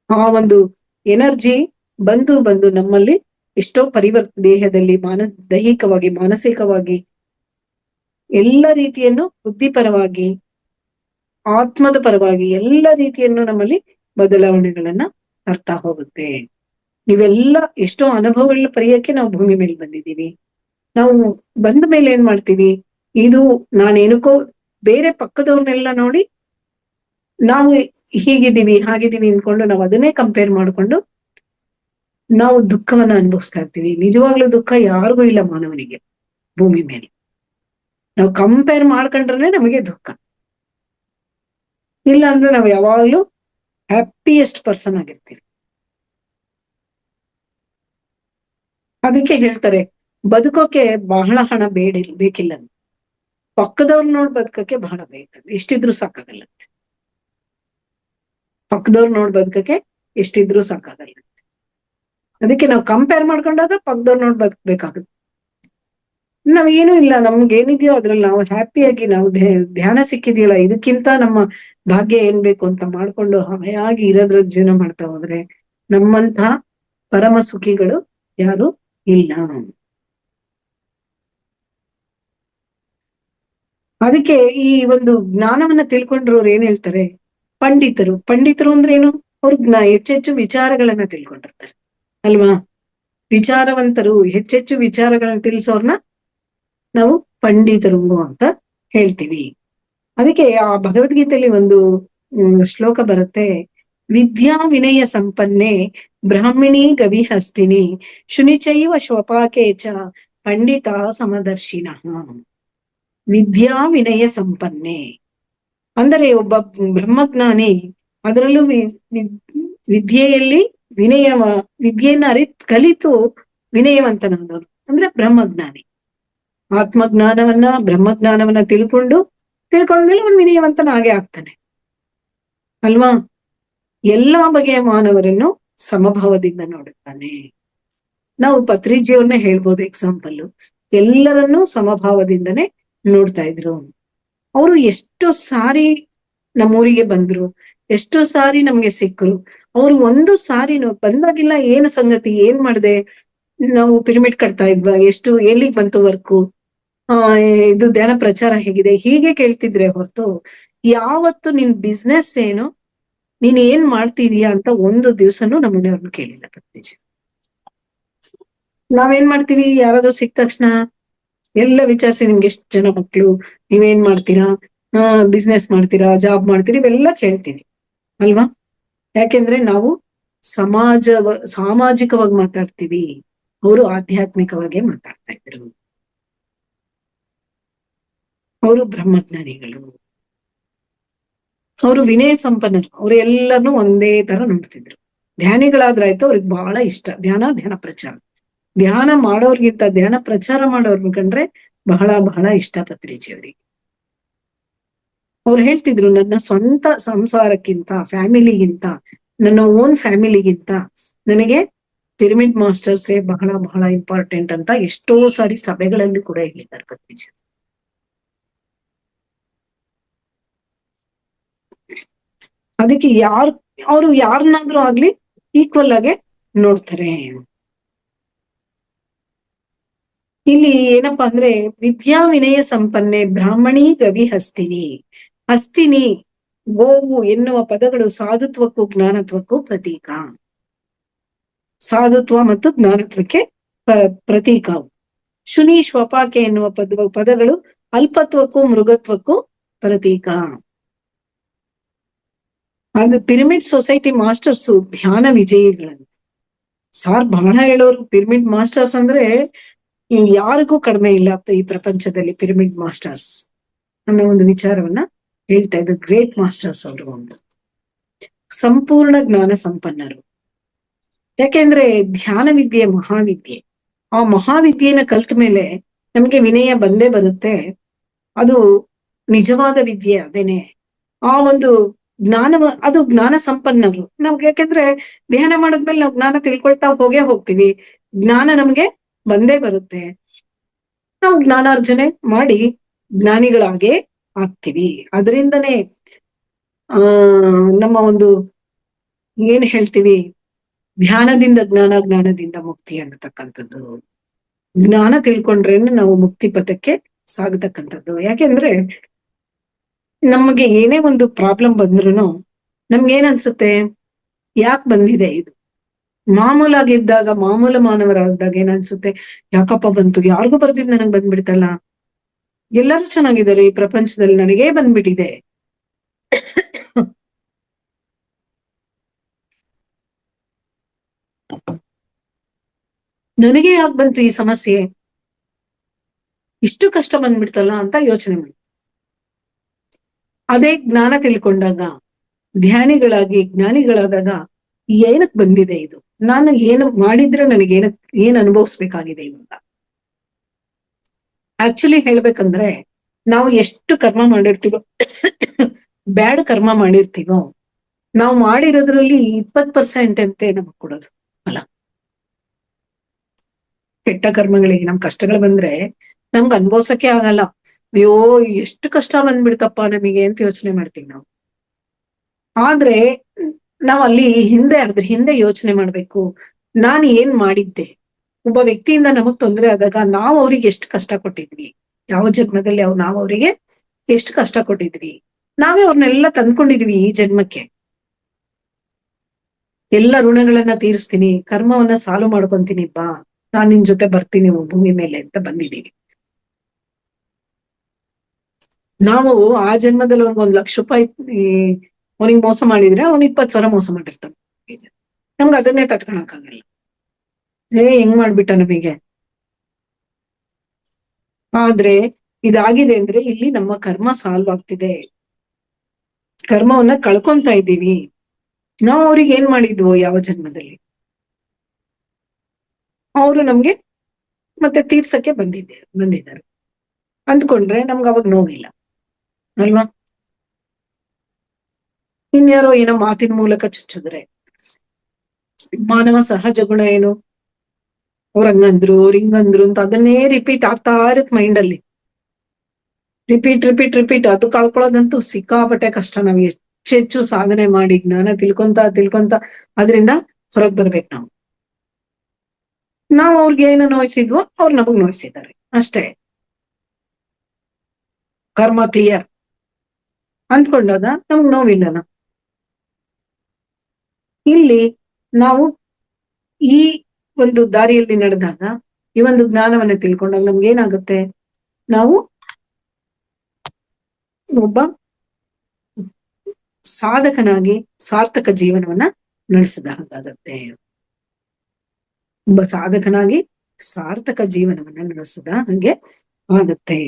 ಆ ಒಂದು ಎನರ್ಜಿ ಬಂದು ನಮ್ಮಲ್ಲಿ ಎಷ್ಟೋ ದೇಹದಲ್ಲಿ ದೈಹಿಕವಾಗಿ, ಮಾನಸಿಕವಾಗಿ, ಎಲ್ಲ ರೀತಿಯನ್ನು, ಬುದ್ಧಿಪರವಾಗಿ, ಆತ್ಮದ ಪರವಾಗಿ ಎಲ್ಲ ರೀತಿಯನ್ನು ನಮ್ಮಲ್ಲಿ ಬದಲಾವಣೆಗಳನ್ನ ತರ್ತಾ ಹೋಗುತ್ತೆ. ನೀವೆಲ್ಲ ಎಷ್ಟೋ ಅನುಭವಗಳನ್ನ ಪಡೆಯಕ್ಕೆ ನಾವು ಭೂಮಿ ಮೇಲೆ ಬಂದಿದ್ದೀವಿ. ನಾವು ಬಂದ ಮೇಲೆ ಏನ್ ಮಾಡ್ತೀವಿ? ಇದು ನಾನೇನಕ್ಕೋ ಬೇರೆ ಪಕ್ಕದವ್ರನ್ನೆಲ್ಲ ನೋಡಿ ನಾವು ಹೀಗಿದ್ದೀವಿ ಹಾಗಿದ್ದೀವಿ ಅಂದ್ಕೊಂಡು ನಾವು ಅದನ್ನೇ ಕಂಪೇರ್ ಮಾಡ್ಕೊಂಡು ನಾವು ದುಃಖವನ್ನ ಅನುಭವಿಸ್ತಾ ಇರ್ತೀವಿ. ನಿಜವಾಗ್ಲೂ ದುಃಖ ಯಾರಿಗೂ ಇಲ್ಲ ಮಾನವನಿಗೆ ಭೂಮಿ ಮೇಲೆ. ನಾವು ಕಂಪೇರ್ ಮಾಡ್ಕೊಂಡ್ರೆ ನಮಗೆ ದುಃಖ. ಇಲ್ಲ ಅಂದ್ರೆ ನಾವು ಯಾವಾಗ್ಲೂ ಹ್ಯಾಪಿಯೆಸ್ಟ್ ಪರ್ಸನ್ ಆಗಿರ್ತೀವಿ. ಅದಕ್ಕೆ ಹೇಳ್ತಾರೆ, ಬದುಕೋಕೆ ಬಹಳ ಹಣ ಬೇಕಿಲ್ಲ, ಪಕ್ಕದವ್ರು ನೋಡ್ ಬದುಕಕ್ಕೆ ಬಹಳ ಬೇಕಂತ, ಎಷ್ಟಿದ್ರು ಸಾಕಾಗಲ್ಲ. ಪಕ್ಕದವ್ರು ನೋಡ್ ಬದುಕಕ್ಕೆ ಎಷ್ಟಿದ್ರು ಸಾಕಾಗಲ್ಲ. ಅದಕ್ಕೆ ನಾವು ಕಂಪೇರ್ ಮಾಡ್ಕೊಂಡಾಗ ಪಕ್ಕದವ್ರು ನೋಡ್ ಬದುಕ್ಬೇಕಾಗುತ್ತೆ. ನಾವೇನು ಇಲ್ಲ, ನಮ್ಗೆ ಏನಿದೆಯೋ ಅದ್ರಲ್ಲಿ ನಾವು ಹ್ಯಾಪಿಯಾಗಿ, ನಾವು ಧ್ಯಾನ ಸಿಕ್ಕಿದೆಯಲ್ಲ, ಇದಕ್ಕಿಂತ ನಮ್ಮ ಭಾಗ್ಯ ಏನ್ ಬೇಕು ಅಂತ ಮಾಡ್ಕೊಂಡು ಹಾಯಾಗಿ ಇರೋದ್ರ ಜೀವನ ಮಾಡ್ತಾ ಹೋದ್ರೆ ನಮ್ಮಂತ ಪರಮ ಸುಖಿಗಳು ಯಾರು ಇಲ್ಲ. ಅದಕ್ಕೆ ಈ ಒಂದು ಜ್ಞಾನವನ್ನ ತಿಳ್ಕೊಂಡ್ರವ್ರು ಏನ್ ಹೇಳ್ತಾರೆ, ಪಂಡಿತರು ಅಂದ್ರೆ ಏನು? ಅವ್ರು ಹೆಚ್ಚೆಚ್ಚು ವಿಚಾರಗಳನ್ನ ತಿಳ್ಕೊಂಡಿರ್ತಾರೆ ಅಲ್ವಾ. ವಿಚಾರವಂತರು, ಹೆಚ್ಚೆಚ್ಚು ವಿಚಾರಗಳನ್ನ ತಿಳಿಸೋರ್ನ ನಾವು ಪಂಡಿತರು ಅಂತ ಹೇಳ್ತೀವಿ. ಅದಕ್ಕೆ ಆ ಭಗವದ್ಗೀತೆಯಲ್ಲಿ ಒಂದು ಶ್ಲೋಕ ಬರುತ್ತೆ, ವಿದ್ಯಾ ವಿನಯ ಸಂಪನ್ನೆ ಬ್ರಾಹ್ಮಿಣಿ ಗವಿಹಸ್ತಿನಿ ಶುನಿಚೈವ ಶ್ವಪಾಕೆ ಚ ಪಂಡಿತ ಸಮದರ್ಶಿನಃ. ವಿದ್ಯಾ ವಿನಯ ಸಂಪನ್ನೆ ಅಂದರೆ ಒಬ್ಬ ಬ್ರಹ್ಮಜ್ಞಾನಿ, ಅದರಲ್ಲೂ ವಿದ್ಯೆಯಲ್ಲಿ ವಿದ್ಯೆಯನ್ನ ಕಲಿತು ವಿನಯವಂತನಾದವನು ಅಂದ್ರೆ ಬ್ರಹ್ಮಜ್ಞಾನಿ. ಬ್ರಹ್ಮಜ್ಞಾನವನ್ನ ತಿಳ್ಕೊಂಡ್ಮೇಲೆ ಅವನು ವಿನಯವಂತನಾಗೆ ಆಗ್ತಾನೆ ಅಲ್ವಾ. ಎಲ್ಲಾ ಬಗೆಯ ಮಾನವರನ್ನು ಸಮಭಾವದಿಂದ ನೋಡುತ್ತಾನೆ. ನಾವು ಪತ್ರಿಜಿಯವ್ರನ್ನೇ ಹೇಳ್ಬೋದು ಎಕ್ಸಾಂಪಲ್. ಎಲ್ಲರನ್ನೂ ಸಮಭಾವದಿಂದನೇ ನೋಡ್ತಾ ಇದ್ರು. ಅವರು ಎಷ್ಟು ಸಾರಿ ನಮ್ಮೂರಿಗೆ ಬಂದ್ರು, ಎಷ್ಟು ಸಾರಿ ನಮ್ಗೆ ಸಿಕ್ಕರು. ಅವ್ರು ಒಂದು ಸಾರಿ ಬಂದಾಗಿಲ್ಲ, ಏನು ಸಂಗತಿ, ಏನ್ ಮಾಡ್ದೆ, ನಾವು ಪಿರಮಿಡ್ ಕಟ್ತಾ ಇದ್ವಾ, ಎಲ್ಲಿಗ್ ಬಂತು ವರ್ಕು, ಇದು ಧ್ಯಾನ ಪ್ರಚಾರ ಹೇಗಿದೆ, ಹೀಗೆ ಕೇಳ್ತಿದ್ರೆ ಹೊರತು ಯಾವತ್ತು ನಿನ್ ಬಿಸ್ನೆಸ್ ಏನು, ನೀನ್ ಏನ್ ಮಾಡ್ತಿದೀಯಾ ಅಂತ ಒಂದು ದಿವ್ಸನೂ ನಮ್ಮನೆಯವ್ರನ್ನ ಕೇಳಿಲ್ಲ ಪತ್ರಿಜಿ. ನಾವೇನ್ ಮಾಡ್ತೀವಿ, ಯಾರಾದ್ರೂ ಸಿಕ್ಕ ತಕ್ಷಣ ಎಲ್ಲ ವಿಚಾರಿಸಿ, ನಿಮ್ಗೆ ಎಷ್ಟು ಜನ ಮಕ್ಳು, ನೀವೇನ್ ಮಾಡ್ತೀರಾ, ಬಿಸ್ನೆಸ್ ಮಾಡ್ತೀರಾ, ಜಾಬ್ ಮಾಡ್ತೀರಾ, ಇವೆಲ್ಲ ಕೇಳ್ತೀವಿ ಅಲ್ವಾ. ಯಾಕೆಂದ್ರೆ ನಾವು ಸಾಮಾಜಿಕವಾಗಿ ಮಾತಾಡ್ತೀವಿ, ಅವರು ಆಧ್ಯಾತ್ಮಿಕವಾಗಿ ಮಾತಾಡ್ತಾ ಇದ್ರು. ಅವರು ಬ್ರಹ್ಮಜ್ಞಾನಿಗಳು, ಅವರು ವಿನಯ ಸಂಪನ್ನರು, ಅವ್ರು ಎಲ್ಲರನ್ನೂ ಒಂದೇ ತರ ನೋಡ್ತಿದ್ರು. ಧ್ಯಾನಿಗಳಾದ್ರಾಯ್ತು, ಅವ್ರಿಗೆ ಬಹಳ ಇಷ್ಟ ಧ್ಯಾನ ಪ್ರಚಾರ. ಧ್ಯಾನ ಮಾಡೋರ್ಗಿಂತ ಧ್ಯಾನ ಪ್ರಚಾರ ಮಾಡೋರ್ನ ಕಂಡ್ರೆ ಬಹಳ ಬಹಳ ಇಷ್ಟ ಪತ್ರಿಜಿಯವರಿಗೆ. ಅವ್ರು ಹೇಳ್ತಿದ್ರು, ನನ್ನ ಸ್ವಂತ ಸಂಸಾರಕ್ಕಿಂತ, ಫ್ಯಾಮಿಲಿಗಿಂತ, ನನ್ನ ಓನ್ ಫ್ಯಾಮಿಲಿಗಿಂತ ನನಗೆ ಪಿರಮಿಡ್ ಮಾಸ್ಟರ್ಸೇ ಬಹಳ ಬಹಳ ಇಂಪಾರ್ಟೆಂಟ್ ಅಂತ ಎಷ್ಟೋ ಸಾರಿ ಸಭೆಗಳಲ್ಲಿ ಕೂಡ ಹೇಳಿದ್ದಾರೆ ಪತ್ರಿಜಿ. ಅದಕ್ಕೆ ಅವರು ಯಾರನ್ನಾದ್ರೂ ಆಗ್ಲಿ ಈಕ್ವಲ್ ಆಗಿ ನೋಡ್ತಾರೆ. ಇಲ್ಲಿ ಏನಪ್ಪಾ ಅಂದ್ರೆ, ವಿದ್ಯಾ ವಿನಯ ಸಂಪನ್ನೆ ಬ್ರಾಹ್ಮಣಿ ಗವಿ ಹಸ್ತಿನಿ ಗೋವು ಎನ್ನುವ ಪದಗಳು ಸಾಧುತ್ವಕ್ಕೂ ಜ್ಞಾನತ್ವಕ್ಕೂ ಪ್ರತೀಕ. ಸಾಧುತ್ವ ಮತ್ತು ಜ್ಞಾನತ್ವಕ್ಕೆ ಪ್ರತೀಕ. ಶುನಿ ಶ್ವಪಾಕೆ ಎನ್ನುವ ಪದಗಳು ಅಲ್ಪತ್ವಕ್ಕೂ ಮೃಗತ್ವಕ್ಕೂ ಪ್ರತೀಕ. ಅದು ಪಿರಮಿಡ್ ಸೊಸೈಟಿ ಮಾಸ್ಟರ್ಸ್ ಧ್ಯಾನ ವಿಜಯಿಗಳಂತೆ. ಸಾರ್ ಬಹಳ ಹೇಳೋರು, ಪಿರಮಿಡ್ ಮಾಸ್ಟರ್ಸ್ ಅಂದ್ರೆ ಯಾರಿಗೂ ಕಡಿಮೆ ಇಲ್ಲ ಈ ಪ್ರಪಂಚದಲ್ಲಿ ಪಿರಮಿಡ್ ಮಾಸ್ಟರ್ಸ್ ಅನ್ನೋ ಒಂದು ವಿಚಾರವನ್ನ ಹೇಳ್ತಾ ಇದ್ರು. ಗ್ರೇಟ್ ಮಾಸ್ಟರ್ಸ್ ಅವರು ಒಂದು ಸಂಪೂರ್ಣ ಜ್ಞಾನ ಸಂಪನ್ನರು. ಯಾಕೆಂದ್ರೆ ಧ್ಯಾನ ವಿದ್ಯೆ ಮಹಾವಿದ್ಯೆ. ಆ ಮಹಾವಿದ್ಯೆನ ಕಲ್ತ ಮೇಲೆ ನಮ್ಗೆ ವಿನಯ ಬಂದೇ ಬರುತ್ತೆ. ಅದು ನಿಜವಾದ ವಿದ್ಯೆ ಅದೇನೆ. ಆ ಒಂದು ಅದು ಜ್ಞಾನ ಸಂಪನ್ನರು ನಮ್ಗೆ. ಯಾಕೆಂದ್ರೆ ಧ್ಯಾನ ಮಾಡಿದ್ಮೇಲೆ ನಾವು ಜ್ಞಾನ ತಿಳ್ಕೊಳ್ತಾ ಹೋಗ್ತೀವಿ. ಜ್ಞಾನ ನಮ್ಗೆ ಬಂದೇ ಬರುತ್ತೆ. ನಾವು ಜ್ಞಾನಾರ್ಜನೆ ಮಾಡಿ ಜ್ಞಾನಿಗಳಾಗೇ ಆಗ್ತೀವಿ. ಅದರಿಂದನೇ ನಮ್ಮ ಒಂದು ಏನ್ ಹೇಳ್ತೀವಿ, ಧ್ಯಾನದಿಂದ ಜ್ಞಾನ, ಜ್ಞಾನದಿಂದ ಮುಕ್ತಿ ಅನ್ನತಕ್ಕಂಥದ್ದು. ಜ್ಞಾನ ತಿಳ್ಕೊಂಡ್ರೆ ನಾವು ಮುಕ್ತಿ ಪಥಕ್ಕೆ ಸಾಗತಕ್ಕಂಥದ್ದು. ಯಾಕೆಂದ್ರೆ ನಮಗೆ ಏನೇ ಒಂದು ಪ್ರಾಬ್ಲಮ್ ಬಂದ್ರು ನಮ್ಗೇನ್ ಅನ್ಸುತ್ತೆ, ಯಾಕೆ ಬಂದಿದೆ ಇದು? ಮಾಮೂಲಾಗಿದ್ದಾಗ, ಮಾಮೂಲು ಮಾನವರಾದಾಗ ಏನ್ ಅನ್ಸುತ್ತೆ, ಯಾಕಪ್ಪ ಬಂತು, ಯಾರಿಗೂ ಬರ್ದಿದ್ ನನಗ್ ಬಂದ್ಬಿಡ್ತಲ್ಲ, ಎಲ್ಲರೂ ಚೆನ್ನಾಗಿದ್ದಾರೆ ಈ ಪ್ರಪಂಚದಲ್ಲಿ, ನನಗೇ ಬಂದ್ಬಿಟ್ಟಿದೆ. ನನಗೆ ಯಾಕೆ ಬಂತು ಈ ಸಮಸ್ಯೆ, ಇಷ್ಟು ಕಷ್ಟ ಬಂದ್ಬಿಡ್ತಲ್ಲ ಅಂತ ಯೋಚನೆ ಮಾಡಿ. ಅದೇ ಜ್ಞಾನ ತಿಳ್ಕೊಂಡಾಗ, ಜ್ಞಾನಿಗಳಾದಾಗ ಏನಕ್ ಬಂದಿದೆ ಇದು, ನಾನು ಏನು ಮಾಡಿದ್ರೆ ನನಗೆ ಏನ್ ಅನುಭವಿಸ್ಬೇಕಾಗಿದೆ ಇವಾಗ. ಆಕ್ಚುಲಿ ಹೇಳ್ಬೇಕಂದ್ರೆ ನಾವು ಎಷ್ಟು ಕರ್ಮ ಮಾಡಿರ್ತೀವೋ, ಬ್ಯಾಡ್ ಕರ್ಮ ಮಾಡಿರ್ತೀವೋ, ನಾವು ಮಾಡಿರೋದ್ರಲ್ಲಿ 20% ಅಂತೆ ನಮಗ್ ಕೊಡೋದು ಅಲ್ಲ. ಕೆಟ್ಟ ಕರ್ಮಗಳಿಗೆ ನಮ್ ಕಷ್ಟಗಳು ಬಂದ್ರೆ ನಮ್ಗ್ ಅನ್ಭವ್ಸಕ್ಕೆ ಆಗಲ್ಲ. ಅಯ್ಯೋ ಎಷ್ಟು ಕಷ್ಟ ಬಂದ್ಬಿಡ್ತಪ್ಪ ನಮಗೆ ಅಂತ ಯೋಚನೆ ಮಾಡ್ತೀವಿ ನಾವು. ಆದ್ರೆ ನಾವ್ ಅಲ್ಲಿ ಅದ್ರ ಹಿಂದೆ ಯೋಚನೆ ಮಾಡ್ಬೇಕು, ನಾನು ಏನ್ ಮಾಡಿದ್ದೆ. ಒಬ್ಬ ವ್ಯಕ್ತಿಯಿಂದ ನಮಗ್ ತೊಂದರೆ ಆದಾಗ ನಾವು ಅವ್ರಿಗೆ ಎಷ್ಟು ಕಷ್ಟ ಕೊಟ್ಟಿದ್ವಿ, ಯಾವ ಜನ್ಮದಲ್ಲಿ ನಾವು ಅವರಿಗೆ ಎಷ್ಟು ಕಷ್ಟ ಕೊಟ್ಟಿದ್ವಿ, ನಾವೇ ಅವ್ರನ್ನೆಲ್ಲ ತಂದ್ಕೊಂಡಿದ್ವಿ ಈ ಜನ್ಮಕ್ಕೆ. ಎಲ್ಲ ಋಣಗಳನ್ನ ತೀರಿಸ್ತೀನಿ, ಕರ್ಮವನ್ನ ಸಾಲು ಮಾಡ್ಕೊಂತೀನಿ, ಬಾ ನಾನ್ ನಿನ್ ಜೊತೆ ಬರ್ತೀನಿ ಭೂಮಿ ಮೇಲೆ ಅಂತ ಬಂದಿದೀವಿ. ನಾವು ಆ ಜನ್ಮದಲ್ಲಿ ಒಂದ್ ₹1,00,000 ಅವನಿಗೆ ಮೋಸ ಮಾಡಿದ್ರೆ ಅವ್ನು 20,000 ಮೋಸ ಮಾಡಿರ್ತಾನೆ. ನಮ್ಗೆ ಅದನ್ನೇ ತಟ್ಕೊಳಕ್ಕಾಗಲ್ಲ. ಹೆಂಗ್ ಮಾಡ್ಬಿಟ್ಟ ನಮಗೆ. ಆದ್ರೆ ಇದಾಗಿದೆ ಅಂದ್ರೆ ಇಲ್ಲಿ ನಮ್ಮ ಕರ್ಮ ಸಾಲ್ವ್ ಆಗ್ತಿದೆ, ಕರ್ಮವನ್ನ ಕಳ್ಕೊಂತಾ ಇದ್ದೀವಿ. ನಾವು ಅವ್ರಿಗೆ ಏನ್ ಮಾಡಿದ್ವು ಯಾವ ಜನ್ಮದಲ್ಲಿ, ಅವರು ನಮ್ಗೆ ಮತ್ತೆ ತೀರ್ಸಕ್ಕೆ ಬಂದಿದ್ದಾರೆ ಅಂದ್ಕೊಂಡ್ರೆ ನಮ್ಗೆ ಅವಾಗ ನೋವಿಲ್ಲ ಅಲ್ವಾ. ಇನ್ಯಾರೋ ಏನೋ ಮಾತಿನ ಮೂಲಕ ಚುಚ್ಚಿದ್ರೆ, ಮಾನವ ಸಹಜ ಗುಣ ಏನು, ಅವ್ರ ಹಂಗಂದ್ರು ಅವ್ರ ಹಿಂಗಂದ್ರು ಅಂತ ಅದನ್ನೇ ರಿಪೀಟ್ ಆಗ್ತಾ ಇರತ್ ಮೈಂಡ್ ಅಲ್ಲಿ. ರಿಪೀಟ್ ಅದು ಕಳ್ಕೊಳ್ಳೋದಂತೂ ಸಿಕ್ಕಾಪಟ್ಟೆ ಕಷ್ಟ. ನಾವ್ ಹೆಚ್ಚು ಸಾಧನೆ ಮಾಡಿ ಜ್ಞಾನ ತಿಳ್ಕೊಂತ ಅದರಿಂದ ಹೊರಗ್ ಬರ್ಬೇಕು. ನಾವು ಅವ್ರಿಗೆ ಏನು ನೋಯಿಸಿದ್ವೋ ಅವ್ರು ನಮಗ್ ನೋಯಿಸಿದ್ದಾರೆ ಅಷ್ಟೇ. ಕರ್ಮ ಕ್ಲಿಯರ್ ಅಂದ್ಕೊಂಡಾಗ ನಮ್ಗ್ ನೋವಿಲ್ಲನ. ಇಲ್ಲಿ ನಾವು ಈ ಒಂದು ದಾರಿಯಲ್ಲಿ ನಡೆದಾಗ, ಈ ಒಂದು ಜ್ಞಾನವನ್ನ ತಿಳ್ಕೊಂಡಾಗ ನಮ್ಗೆ ಏನಾಗುತ್ತೆ, ನಾವು ಒಬ್ಬ ಸಾಧಕನಾಗಿ ಸಾರ್ಥಕ ಜೀವನವನ್ನ ನಡೆಸಿದ ಹಾಗಾಗತ್ತೆ. ಒಬ್ಬ ಸಾಧಕನಾಗಿ ಸಾರ್ಥಕ ಜೀವನವನ್ನ ನಡೆಸಿದ ಹಂಗೆ ಆಗತ್ತೆ.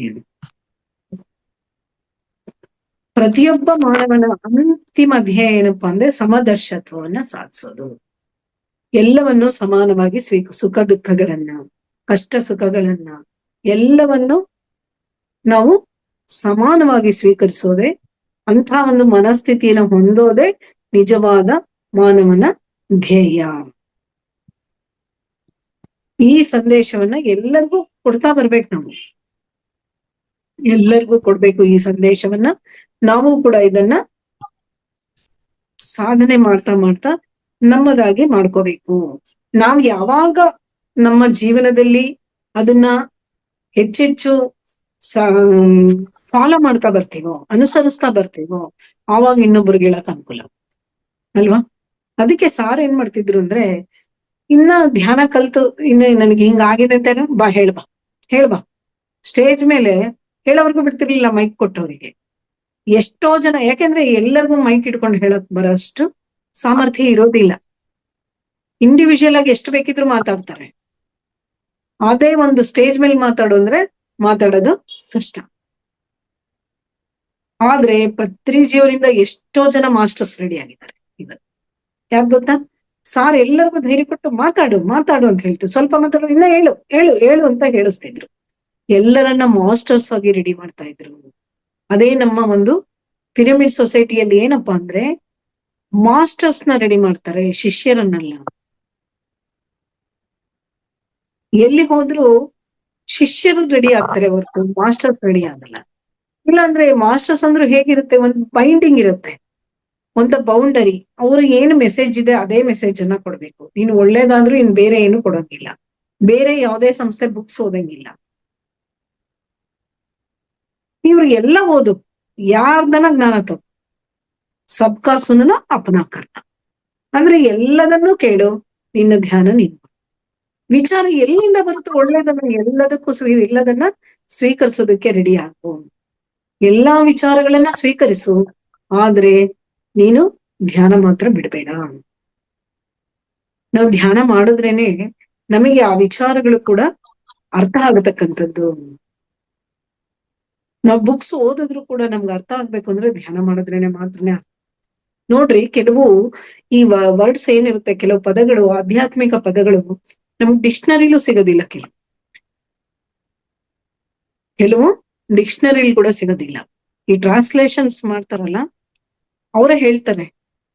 ಪ್ರತಿಯೊಬ್ಬ ಮಾನವನ ಅಂತಿಮ ಧ್ಯೇಯ ಏನಪ್ಪಾ ಅಂದ್ರೆ ಸಮದರ್ಶತ್ವವನ್ನ ಸಾಧಿಸೋದು. ಎಲ್ಲವನ್ನು ಸಮಾನವಾಗಿ ಸುಖ ದುಃಖಗಳನ್ನ, ಕಷ್ಟ ಸುಖಗಳನ್ನ ಎಲ್ಲವನ್ನು ನಾವು ಸಮಾನವಾಗಿ ಸ್ವೀಕರಿಸೋದೆ, ಅಂಥ ಒಂದು ಮನಸ್ಥಿತಿಯನ್ನು ಹೊಂದೋದೆ ನಿಜವಾದ ಮಾನವನ ಧ್ಯೇಯ. ಈ ಸಂದೇಶವನ್ನ ಎಲ್ಲರಿಗೂ ಕೊಡ್ತಾ ಬರ್ಬೇಕು. ನಾವು ಎಲ್ಲರಿಗೂ ಕೊಡ್ಬೇಕು ಈ ಸಂದೇಶವನ್ನ. ನಾವು ಕೂಡ ಇದನ್ನ ಸಾಧನೆ ಮಾಡ್ತಾ ನಮ್ಮದಾಗಿ ಮಾಡ್ಕೋಬೇಕು. ನಾವ್ ಯಾವಾಗ ನಮ್ಮ ಜೀವನದಲ್ಲಿ ಅದನ್ನ ಹೆಚ್ಚೆಚ್ಚು ಫಾಲೋ ಮಾಡ್ತಾ ಬರ್ತೀವೋ, ಅನುಸರಿಸ್ತಾ ಬರ್ತೀವೋ, ಆವಾಗ ಇನ್ನೊಬ್ರಿಗೆ ಹೇಳಕ್ ಅನುಕೂಲ ಅಲ್ವಾ. ಅದಕ್ಕೆ ಸಾರ್ ಏನ್ ಮಾಡ್ತಿದ್ರು ಅಂದ್ರೆ, ಇನ್ನ ಧ್ಯಾನ ಕಲ್ತು ಇನ್ನು ನನಗೆ ಹಿಂಗಾಗಿದೆ ಅಂತ ಬಾ ಹೇಳ್ಬಾ ಸ್ಟೇಜ್ ಮೇಲೆ ಹೇಳೋವರೆಗೂ ಬಿಡ್ತಿರ್ಲಿಲ್ಲ ಮೈಕ್ ಕೊಟ್ಟವರಿಗೆ. ಎಷ್ಟೋ ಜನ, ಯಾಕೆಂದ್ರೆ ಎಲ್ಲರಿಗೂ ಮೈಕ್ ಇಟ್ಕೊಂಡು ಹೇಳಕ್ ಬರೋಷ್ಟು ಸಾಮರ್ಥ್ಯ ಇರೋದಿಲ್ಲ. ಇಂಡಿವಿಜುವಲ್ ಆಗಿ ಎಷ್ಟು ಬೇಕಿದ್ರು ಮಾತಾಡ್ತಾರೆ. ಅದೇ ಒಂದು ಸ್ಟೇಜ್ ಮೇಲೆ ಮಾತಾಡೋದು ಕಷ್ಟ. ಆದ್ರೆ ಪತ್ರಿಜಿಯವರಿಂದ ಎಷ್ಟೋ ಜನ ಮಾಸ್ಟರ್ಸ್ ರೆಡಿ ಆಗಿದ್ದಾರೆ ಇವತ್ತು. ಯಾಕೆ ಗೊತ್ತಾ? ಸಾರ್ ಎಲ್ಲರಿಗೂ ಧೈರ್ಯ ಕೊಟ್ಟು ಮಾತಾಡು ಅಂತ ಹೇಳ್ತಿದ್ರು. ಸ್ವಲ್ಪ ಮಾತಾಡೋದು, ಇನ್ನ ಹೇಳು ಅಂತ ಹೇಳಿಸ್ತಿದ್ರು. ಎಲ್ಲರನ್ನ ಮಾಸ್ಟರ್ಸ್ ಆಗಿ ರೆಡಿ ಮಾಡ್ತಾ ಇದ್ರು. ಅದೇ ನಮ್ಮ ಒಂದು ಪಿರಮಿಡ್ ಸೊಸೈಟಿಯಲ್ಲಿ ಏನಪ್ಪಾ ಅಂದ್ರೆ ಮಾಸ್ಟರ್ಸ್ ನ ರೆಡಿ ಮಾಡ್ತಾರೆ, ಶಿಷ್ಯರನ್ನಲ್ಲ. ಎಲ್ಲಿ ಹೋದ್ರು ಶಿಷ್ಯರು ರೆಡಿ ಆಗ್ತಾರೆ ಹೊರತು ಮಾಸ್ಟರ್ಸ್ ರೆಡಿ ಆಗಲ್ಲ. ಇಲ್ಲಾಂದ್ರೆ ಮಾಸ್ಟರ್ಸ್ ಅಂದ್ರೆ ಹೇಗಿರುತ್ತೆ, ಒಂದು ಬೈಂಡಿಂಗ್ ಇರುತ್ತೆ, ಒಂದು ಬೌಂಡರಿ. ಅವರು ಏನು ಮೆಸೇಜ್ ಇದೆ ಅದೇ ಮೆಸೇಜ್ ಅನ್ನ ಕೊಡ್ಬೇಕು. ನೀನು ಒಳ್ಳೇದಾದ್ರೂ ಇನ್ ಬೇರೆ ಏನು ಕೊಡೋಂಗಿಲ್ಲ, ಬೇರೆ ಯಾವುದೇ ಸಂಸ್ಥೆ ಬುಕ್ಸ್ ಓದಂಗಿಲ್ಲ. ಇವ್ರು ಎಲ್ಲ ಓದು, ಯಾರ್ದನ ಜ್ಞಾನ ತಗೋ, ಸಬ್ಕಾ ಸುನನ ಅಪನಾ ಕರ್ನ. ಅಂದ್ರೆ ಎಲ್ಲದನ್ನೂ ಕೇಳು, ನಿನ್ನ ಧ್ಯಾನ ನೀನು. ವಿಚಾರ ಎಲ್ಲಿಂದ ಬರುತ್ತೋ ಒಳ್ಳೇದನ್ನ ಎಲ್ಲದಕ್ಕೂ ಇಲ್ಲದನ್ನ ಸ್ವೀಕರಿಸೋದಕ್ಕೆ ರೆಡಿ ಆಗು. ಎಲ್ಲಾ ವಿಚಾರಗಳನ್ನ ಸ್ವೀಕರಿಸು, ಆದ್ರೆ ನೀನು ಧ್ಯಾನ ಮಾತ್ರ ಬಿಡಬೇಡ. ನಾವು ಧ್ಯಾನ ಮಾಡಿದ್ರೇನೆ ನಮಗೆ ಆ ವಿಚಾರಗಳು ಕೂಡ ಅರ್ಥ ಆಗತಕ್ಕಂಥದ್ದು. ನಾವು ಬುಕ್ಸ್ ಓದಿದ್ರು ಕೂಡ ನಮ್ಗೆ ಅರ್ಥ ಆಗ್ಬೇಕು ಅಂದ್ರೆ ಧ್ಯಾನ ಮಾಡಿದ್ರೇನೆ ಮಾತ್ರನೇ. ನೋಡ್ರಿ, ಕೆಲವು ಈ ವರ್ಡ್ಸ್ ಏನಿರುತ್ತೆ, ಕೆಲವು ಪದಗಳು, ಆಧ್ಯಾತ್ಮಿಕ ಪದಗಳು ನಮ್ಗೆ ಡಿಕ್ಷನರಿಲೂ ಸಿಗೋದಿಲ್ಲ. ಕೆಲವು ಡಿಕ್ಷನರಿಲಿ ಕೂಡ ಸಿಗೋದಿಲ್ಲ. ಈ ಟ್ರಾನ್ಸ್ಲೇಷನ್ಸ್ ಮಾಡ್ತಾರಲ್ಲ, ಅವರೇ ಹೇಳ್ತಾರೆ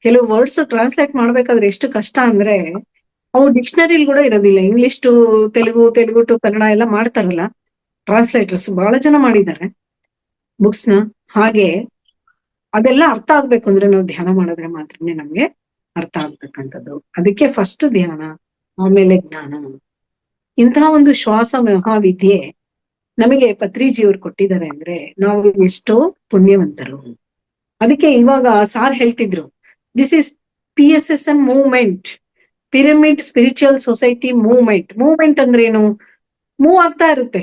ಕೆಲವು ವರ್ಡ್ಸ್ ಟ್ರಾನ್ಸ್ಲೇಟ್ ಮಾಡ್ಬೇಕಾದ್ರೆ ಎಷ್ಟು ಕಷ್ಟ ಅಂದ್ರೆ ಅವು ಡಿಕ್ಷನರಿಲಿ ಕೂಡ ಇರೋದಿಲ್ಲ. English to Telugu to Kannada ಎಲ್ಲ ಮಾಡ್ತಾರಲ್ಲ ಟ್ರಾನ್ಸ್ಲೇಟರ್ಸ್, ಬಹಳ ಜನ ಮಾಡಿದ್ದಾರೆ ಬುಕ್ಸ್ ನ. ಹಾಗೆ ಅದೆಲ್ಲ ಅರ್ಥ ಆಗ್ಬೇಕು ಅಂದ್ರೆ ನಾವು ಧ್ಯಾನ ಮಾಡಿದ್ರೆ ಮಾತ್ರನೇ ನಮ್ಗೆ ಅರ್ಥ ಆಗ್ತಕ್ಕಂಥದ್ದು. ಅದಕ್ಕೆ ಫಸ್ಟ್ ಧ್ಯಾನ, ಆಮೇಲೆ ಜ್ಞಾನ. ಇಂತಹ ಒಂದು ಶ್ವಾಸ ಮಹಾವಿದ್ಯೆ ನಮಗೆ ಪತ್ರಿಜಿಯವರು ಕೊಟ್ಟಿದ್ದಾರೆ ಅಂದ್ರೆ ನಾವು ಎಷ್ಟೋ ಪುಣ್ಯವಂತರು. ಅದಕ್ಕೆ ಇವಾಗ ಸಾರ್ ಹೇಳ್ತಿದ್ರು, this is PSSM movement, pyramid spiritual society movement. Movement ಅಂದ್ರೆ ಏನು? ಮೂವ್ ಆಗ್ತಾ ಇರುತ್ತೆ,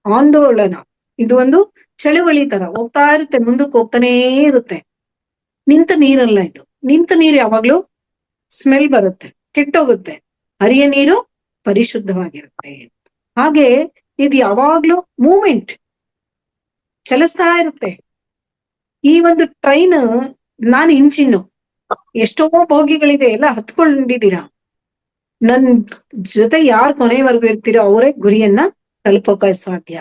ಆಂದೋಲನ. ಇದು ಒಂದು ಚಳುವಳಿ ತರ ಹೋಗ್ತಾ ಇರುತ್ತೆ, ಮುಂದಕ್ಕೆ ಹೋಗ್ತಾನೇ ಇರುತ್ತೆ. ನಿಂತ ನೀರಲ್ಲ ಇದು. ನಿಂತ ನೀರು ಯಾವಾಗ್ಲೂ ಸ್ಮೆಲ್ ಬರುತ್ತೆ, ಕೆಟ್ಟೋಗುತ್ತೆ. ಹರಿಯ ನೀರು ಪರಿಶುದ್ಧವಾಗಿರುತ್ತೆ. ಹಾಗೆ ಇದು ಯಾವಾಗ್ಲೂ ಮೂವ್ಮೆಂಟ್, ಚಲಿಸ್ತಾ ಇರುತ್ತೆ. ಈ ಒಂದು ಟ್ರೈನ್, ನಾನು ಇಂಜಿನ್ನು, ಎಷ್ಟೋ ಬೋಗಿಗಳಿದೆ, ಎಲ್ಲ ಹತ್ಕೊಂಡಿದ್ದೀರಾ. ನನ್ ಜೊತೆ ಯಾರು ಕೊನೆಯವರೆಗೂ ಇರ್ತೀರೋ ಅವರೇ ಗುರಿಯನ್ನ ತಲುಪೋಕೆ ಸಾಧ್ಯ.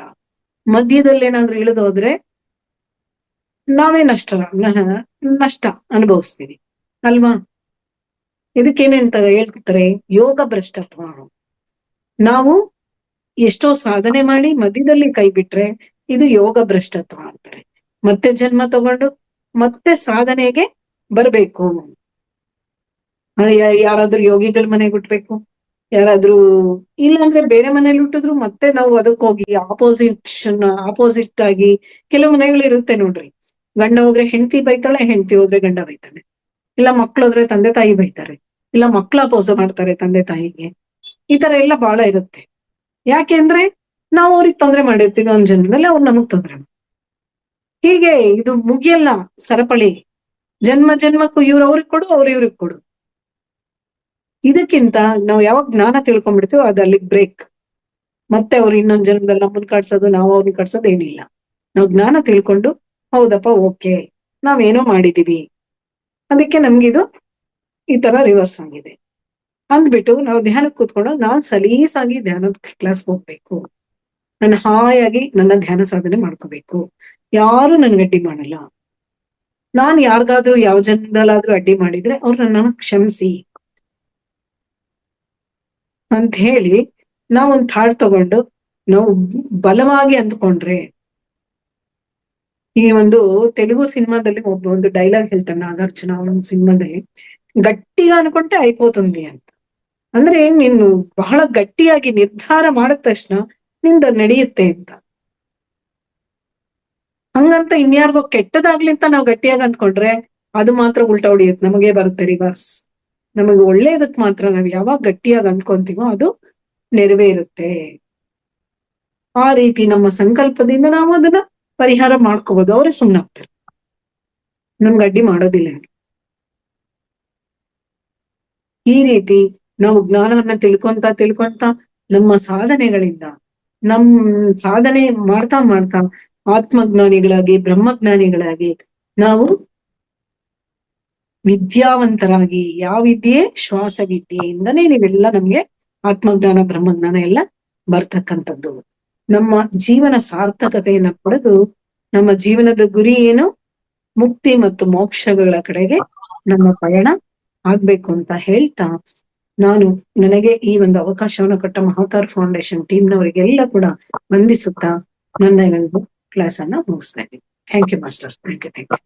ಮಧ್ಯದಲ್ಲಿ ಏನಾದ್ರೂ ಇಳಿದೋದ್ರೆ ನಾವೇ ನಷ್ಟ ಅನುಭವಿಸ್ತೀವಿ ಅಲ್ವಾ? ಇದಕ್ಕೇನೇಂತಾರೆ ಹೇಳ್ತಾರೆ, ಯೋಗ ಭ್ರಷ್ಟತ್ವ. ನಾವು ಎಷ್ಟೋ ಸಾಧನೆ ಮಾಡಿ ಮಧ್ಯದಲ್ಲಿ ಕೈ ಬಿಟ್ರೆ ಇದು ಯೋಗ ಭ್ರಷ್ಟತ್ವ ಅಂತಾರೆ. ಮತ್ತೆ ಜನ್ಮ ತಗೊಂಡು ಮತ್ತೆ ಸಾಧನೆಗೆ ಬರ್ಬೇಕು. ಯಾರಾದ್ರೂ ಯೋಗಿಗಳ ಮನೆಗೆ ಹುಟ್ಬೇಕು, ಯಾರಾದ್ರೂ ಇಲ್ಲಾಂದ್ರೆ ಬೇರೆ ಮನೇಲಿ ಹುಟ್ಟಿದ್ರು ಮತ್ತೆ ನಾವು ಅದಕ್ಕೆ ಹೋಗಿ ಆಪೋಸಿಟ್ ಆಗಿ. ಕೆಲವು ಮನೆಗಳಿರುತ್ತೆ ನೋಡ್ರಿ, ಗಂಡ ಹೋದ್ರೆ ಹೆಂಡತಿ ಬೈತಾಳೆ, ಹೆಂಡತಿ ಹೋದ್ರೆ ಗಂಡ ಬೈತಾನೆ. ಇಲ್ಲ ಮಕ್ಳು ಹೋದ್ರೆ ತಂದೆ ತಾಯಿ ಬೈತಾರೆ, ಇಲ್ಲ ಮಕ್ಳು ಅಪೋಸ್ ಮಾಡ್ತಾರೆ ತಂದೆ ತಾಯಿಗೆ. ಈ ತರ ಎಲ್ಲ ಬಹಳ ಇರುತ್ತೆ. ಯಾಕೆಂದ್ರೆ ನಾವು ಅವ್ರಿಗೆ ತೊಂದರೆ ಮಾಡಿರ್ತೀವಿ, ಒಂದ್ ಜನ್ಮದಲ್ಲಿ ಅವ್ರು ನಮಗ್ ತೊಂದರೆ. ಹೀಗೆ ಇದು ಮುಗಿಯಲ್ಲ ಸರಪಳಿ. ಜನ್ಮ ಜನ್ಮಕ್ಕೂ ಅವ್ರಿಗೆ ಕೊಡು, ಇವ್ರಿಗೆ ಕೊಡು. ಇದಕ್ಕಿಂತ ನಾವು ಯಾವಾಗ ಜ್ಞಾನ ತಿಳ್ಕೊಂಡ್ಬಿಡ್ತೀವೋ ಅದು ಅಲ್ಲಿಗೆ ಬ್ರೇಕ್. ಮತ್ತೆ ಅವ್ರು ಇನ್ನೊಂದ್ ಜನ್ಮದಲ್ಲಿ ನಮ್ಮನ್ ಕಾಡ್ಸೋದು, ನಾವು ಅವ್ರನ್ನ ಕಾಡ್ಸೋದು ಏನಿಲ್ಲ. ನಾವು ಜ್ಞಾನ ತಿಳ್ಕೊಂಡು ಹೌದಪ್ಪ ಓಕೆ ನಾವೇನೋ ಮಾಡಿದೀವಿ, ಅದಕ್ಕೆ ನಮ್ಗಿದು ಈ ತರ ರಿವರ್ಸ್ ಆಗಿದೆ ಅಂದ್ಬಿಟ್ಟು ನಾವು ಧ್ಯಾನಕ್ಕೆ ಕೂತ್ಕೊಂಡು ನಾನ್ ಸಲೀಸಾಗಿ ಧ್ಯಾನದ ಕ್ಲಾಸ್ ಹೋಗ್ಬೇಕು, ನಾನು ಹಾಯಾಗಿ ನನ್ನ ಧ್ಯಾನ ಸಾಧನೆ ಮಾಡ್ಕೋಬೇಕು, ಯಾರು ನನ್ಗೆ ಅಡ್ಡಿ ಮಾಡಲ್ಲ. ನಾನ್ ಯಾರಿಗಾದ್ರೂ ಯಾವ ಜನ್ಮದಲ್ಲಾದ್ರೂ ಅಡ್ಡಿ ಮಾಡಿದ್ರೆ ಅವ್ರು ನನ್ನನ್ನು ಕ್ಷಮಿಸಿ ಅಂತ ಹೇಳಿ ನಾವೊಂದ್ ಥಾಟ್ ತಗೊಂಡು ನಾವು ಬಲವಾಗಿ ಅಂದ್ಕೊಂಡ್ರೆ. ಈ ಒಂದು ತೆಲುಗು ಸಿನಿಮಾದಲ್ಲಿ ಒಂದು ಡೈಲಾಗ್ ಹೇಳ್ತಾನೆ ನಾಗಾರ್ಜುನ, ಒಂದು ಸಿನಿಮಾದಲ್ಲಿ, ಗಟ್ಟಿగా ಅನ್ಕೊಂಡೆ అయిపోతుంది ಅಂತ. ಅಂದ್ರೆ ನೀನು ಬಹಳ ಗಟ್ಟಿಯಾಗಿ ನಿರ್ಧಾರ ಮಾಡಿದ ತಕ್ಷಣ ನಿಂದ ನಡೆಯುತ್ತೆ ಅಂತ. ಹಂಗಂತ ಇನ್ಯಾರಿಗೋ ಕೆಟ್ಟದಾಗ್ಲಿ ಅಂತ ನಾವು ಗಟ್ಟಿಯಾಗಿ ಅಂದ್ಕೊಂಡ್ರೆ ಅದು ಮಾತ್ರ ಉಲ್ಟಾ ಹೊಡಿಯುತ್ತೆ, ನಮಗೆ ಬರುತ್ತೆ ರಿವರ್ಸ್. ನಮಗೆ ಒಳ್ಳೇದಕ್ ಮಾತ್ರ ನಾವ್ ಯಾವಾಗ ಗಟ್ಟಿಯಾಗಿ ಅಂದ್ಕೊಂತೀವೋ ಅದು ನೆರವೇರುತ್ತೆ. ಆ ರೀತಿ ನಮ್ಮ ಸಂಕಲ್ಪದಿಂದ ನಾವು ಅದನ್ನ ಪರಿಹಾರ ಮಾಡ್ಕೋಬಹುದು. ಅವರೇ ಸುಮ್ಮನಾಗ್ತಾರೆ, ನಮ್ಗೆ ಅಡ್ಡಿ ಮಾಡೋದಿಲ್ಲ. ಈ ರೀತಿ ನಾವು ಜ್ಞಾನವನ್ನ ತಿಳ್ಕೊಂತ ನಮ್ಮ ಸಾಧನೆಗಳಿಂದ ನಮ್ ಸಾಧನೆ ಮಾಡ್ತಾ ಆತ್ಮಜ್ಞಾನಿಗಳಾಗಿ ಬ್ರಹ್ಮಜ್ಞಾನಿಗಳಾಗಿ ನಾವು ವಿದ್ಯಾವಂತರಾಗಿ, ಯಾವ ವಿದ್ಯೆ? ಶ್ವಾಸ ವಿದ್ಯೆಯಿಂದನೇ ನೀವೆಲ್ಲ ನಮ್ಗೆ ಆತ್ಮಜ್ಞಾನ ಬ್ರಹ್ಮಜ್ಞಾನ ಎಲ್ಲ ಬರ್ತಕ್ಕಂಥದ್ದು. ನಮ್ಮ ಜೀವನ ಸಾರ್ಥಕತೆಯನ್ನ ಪಡೆದು ನಮ್ಮ ಜೀವನದ ಗುರಿ ಏನು? ಮುಕ್ತಿ ಮತ್ತು ಮೋಕ್ಷಗಳ ಕಡೆಗೆ ನಮ್ಮ ಪಯಣ ಆಗ್ಬೇಕು ಅಂತ ಹೇಳ್ತಾ, ನನಗೆ ಈ ಒಂದು ಅವಕಾಶವನ್ನು ಕೊಟ್ಟ ಮಹಾವತಾರ್ ಫೌಂಡೇಶನ್ ಟೀಮ್ನವರಿಗೆಲ್ಲ ಕೂಡ ವಂದಿಸುತ್ತಾ ನನ್ನ ಒಂದು ಕ್ಲಾಸ್ ಅನ್ನ ಮುಗಿಸ್ತಾ ಇದ್ದೀನಿ. Thank you masters. Thank you.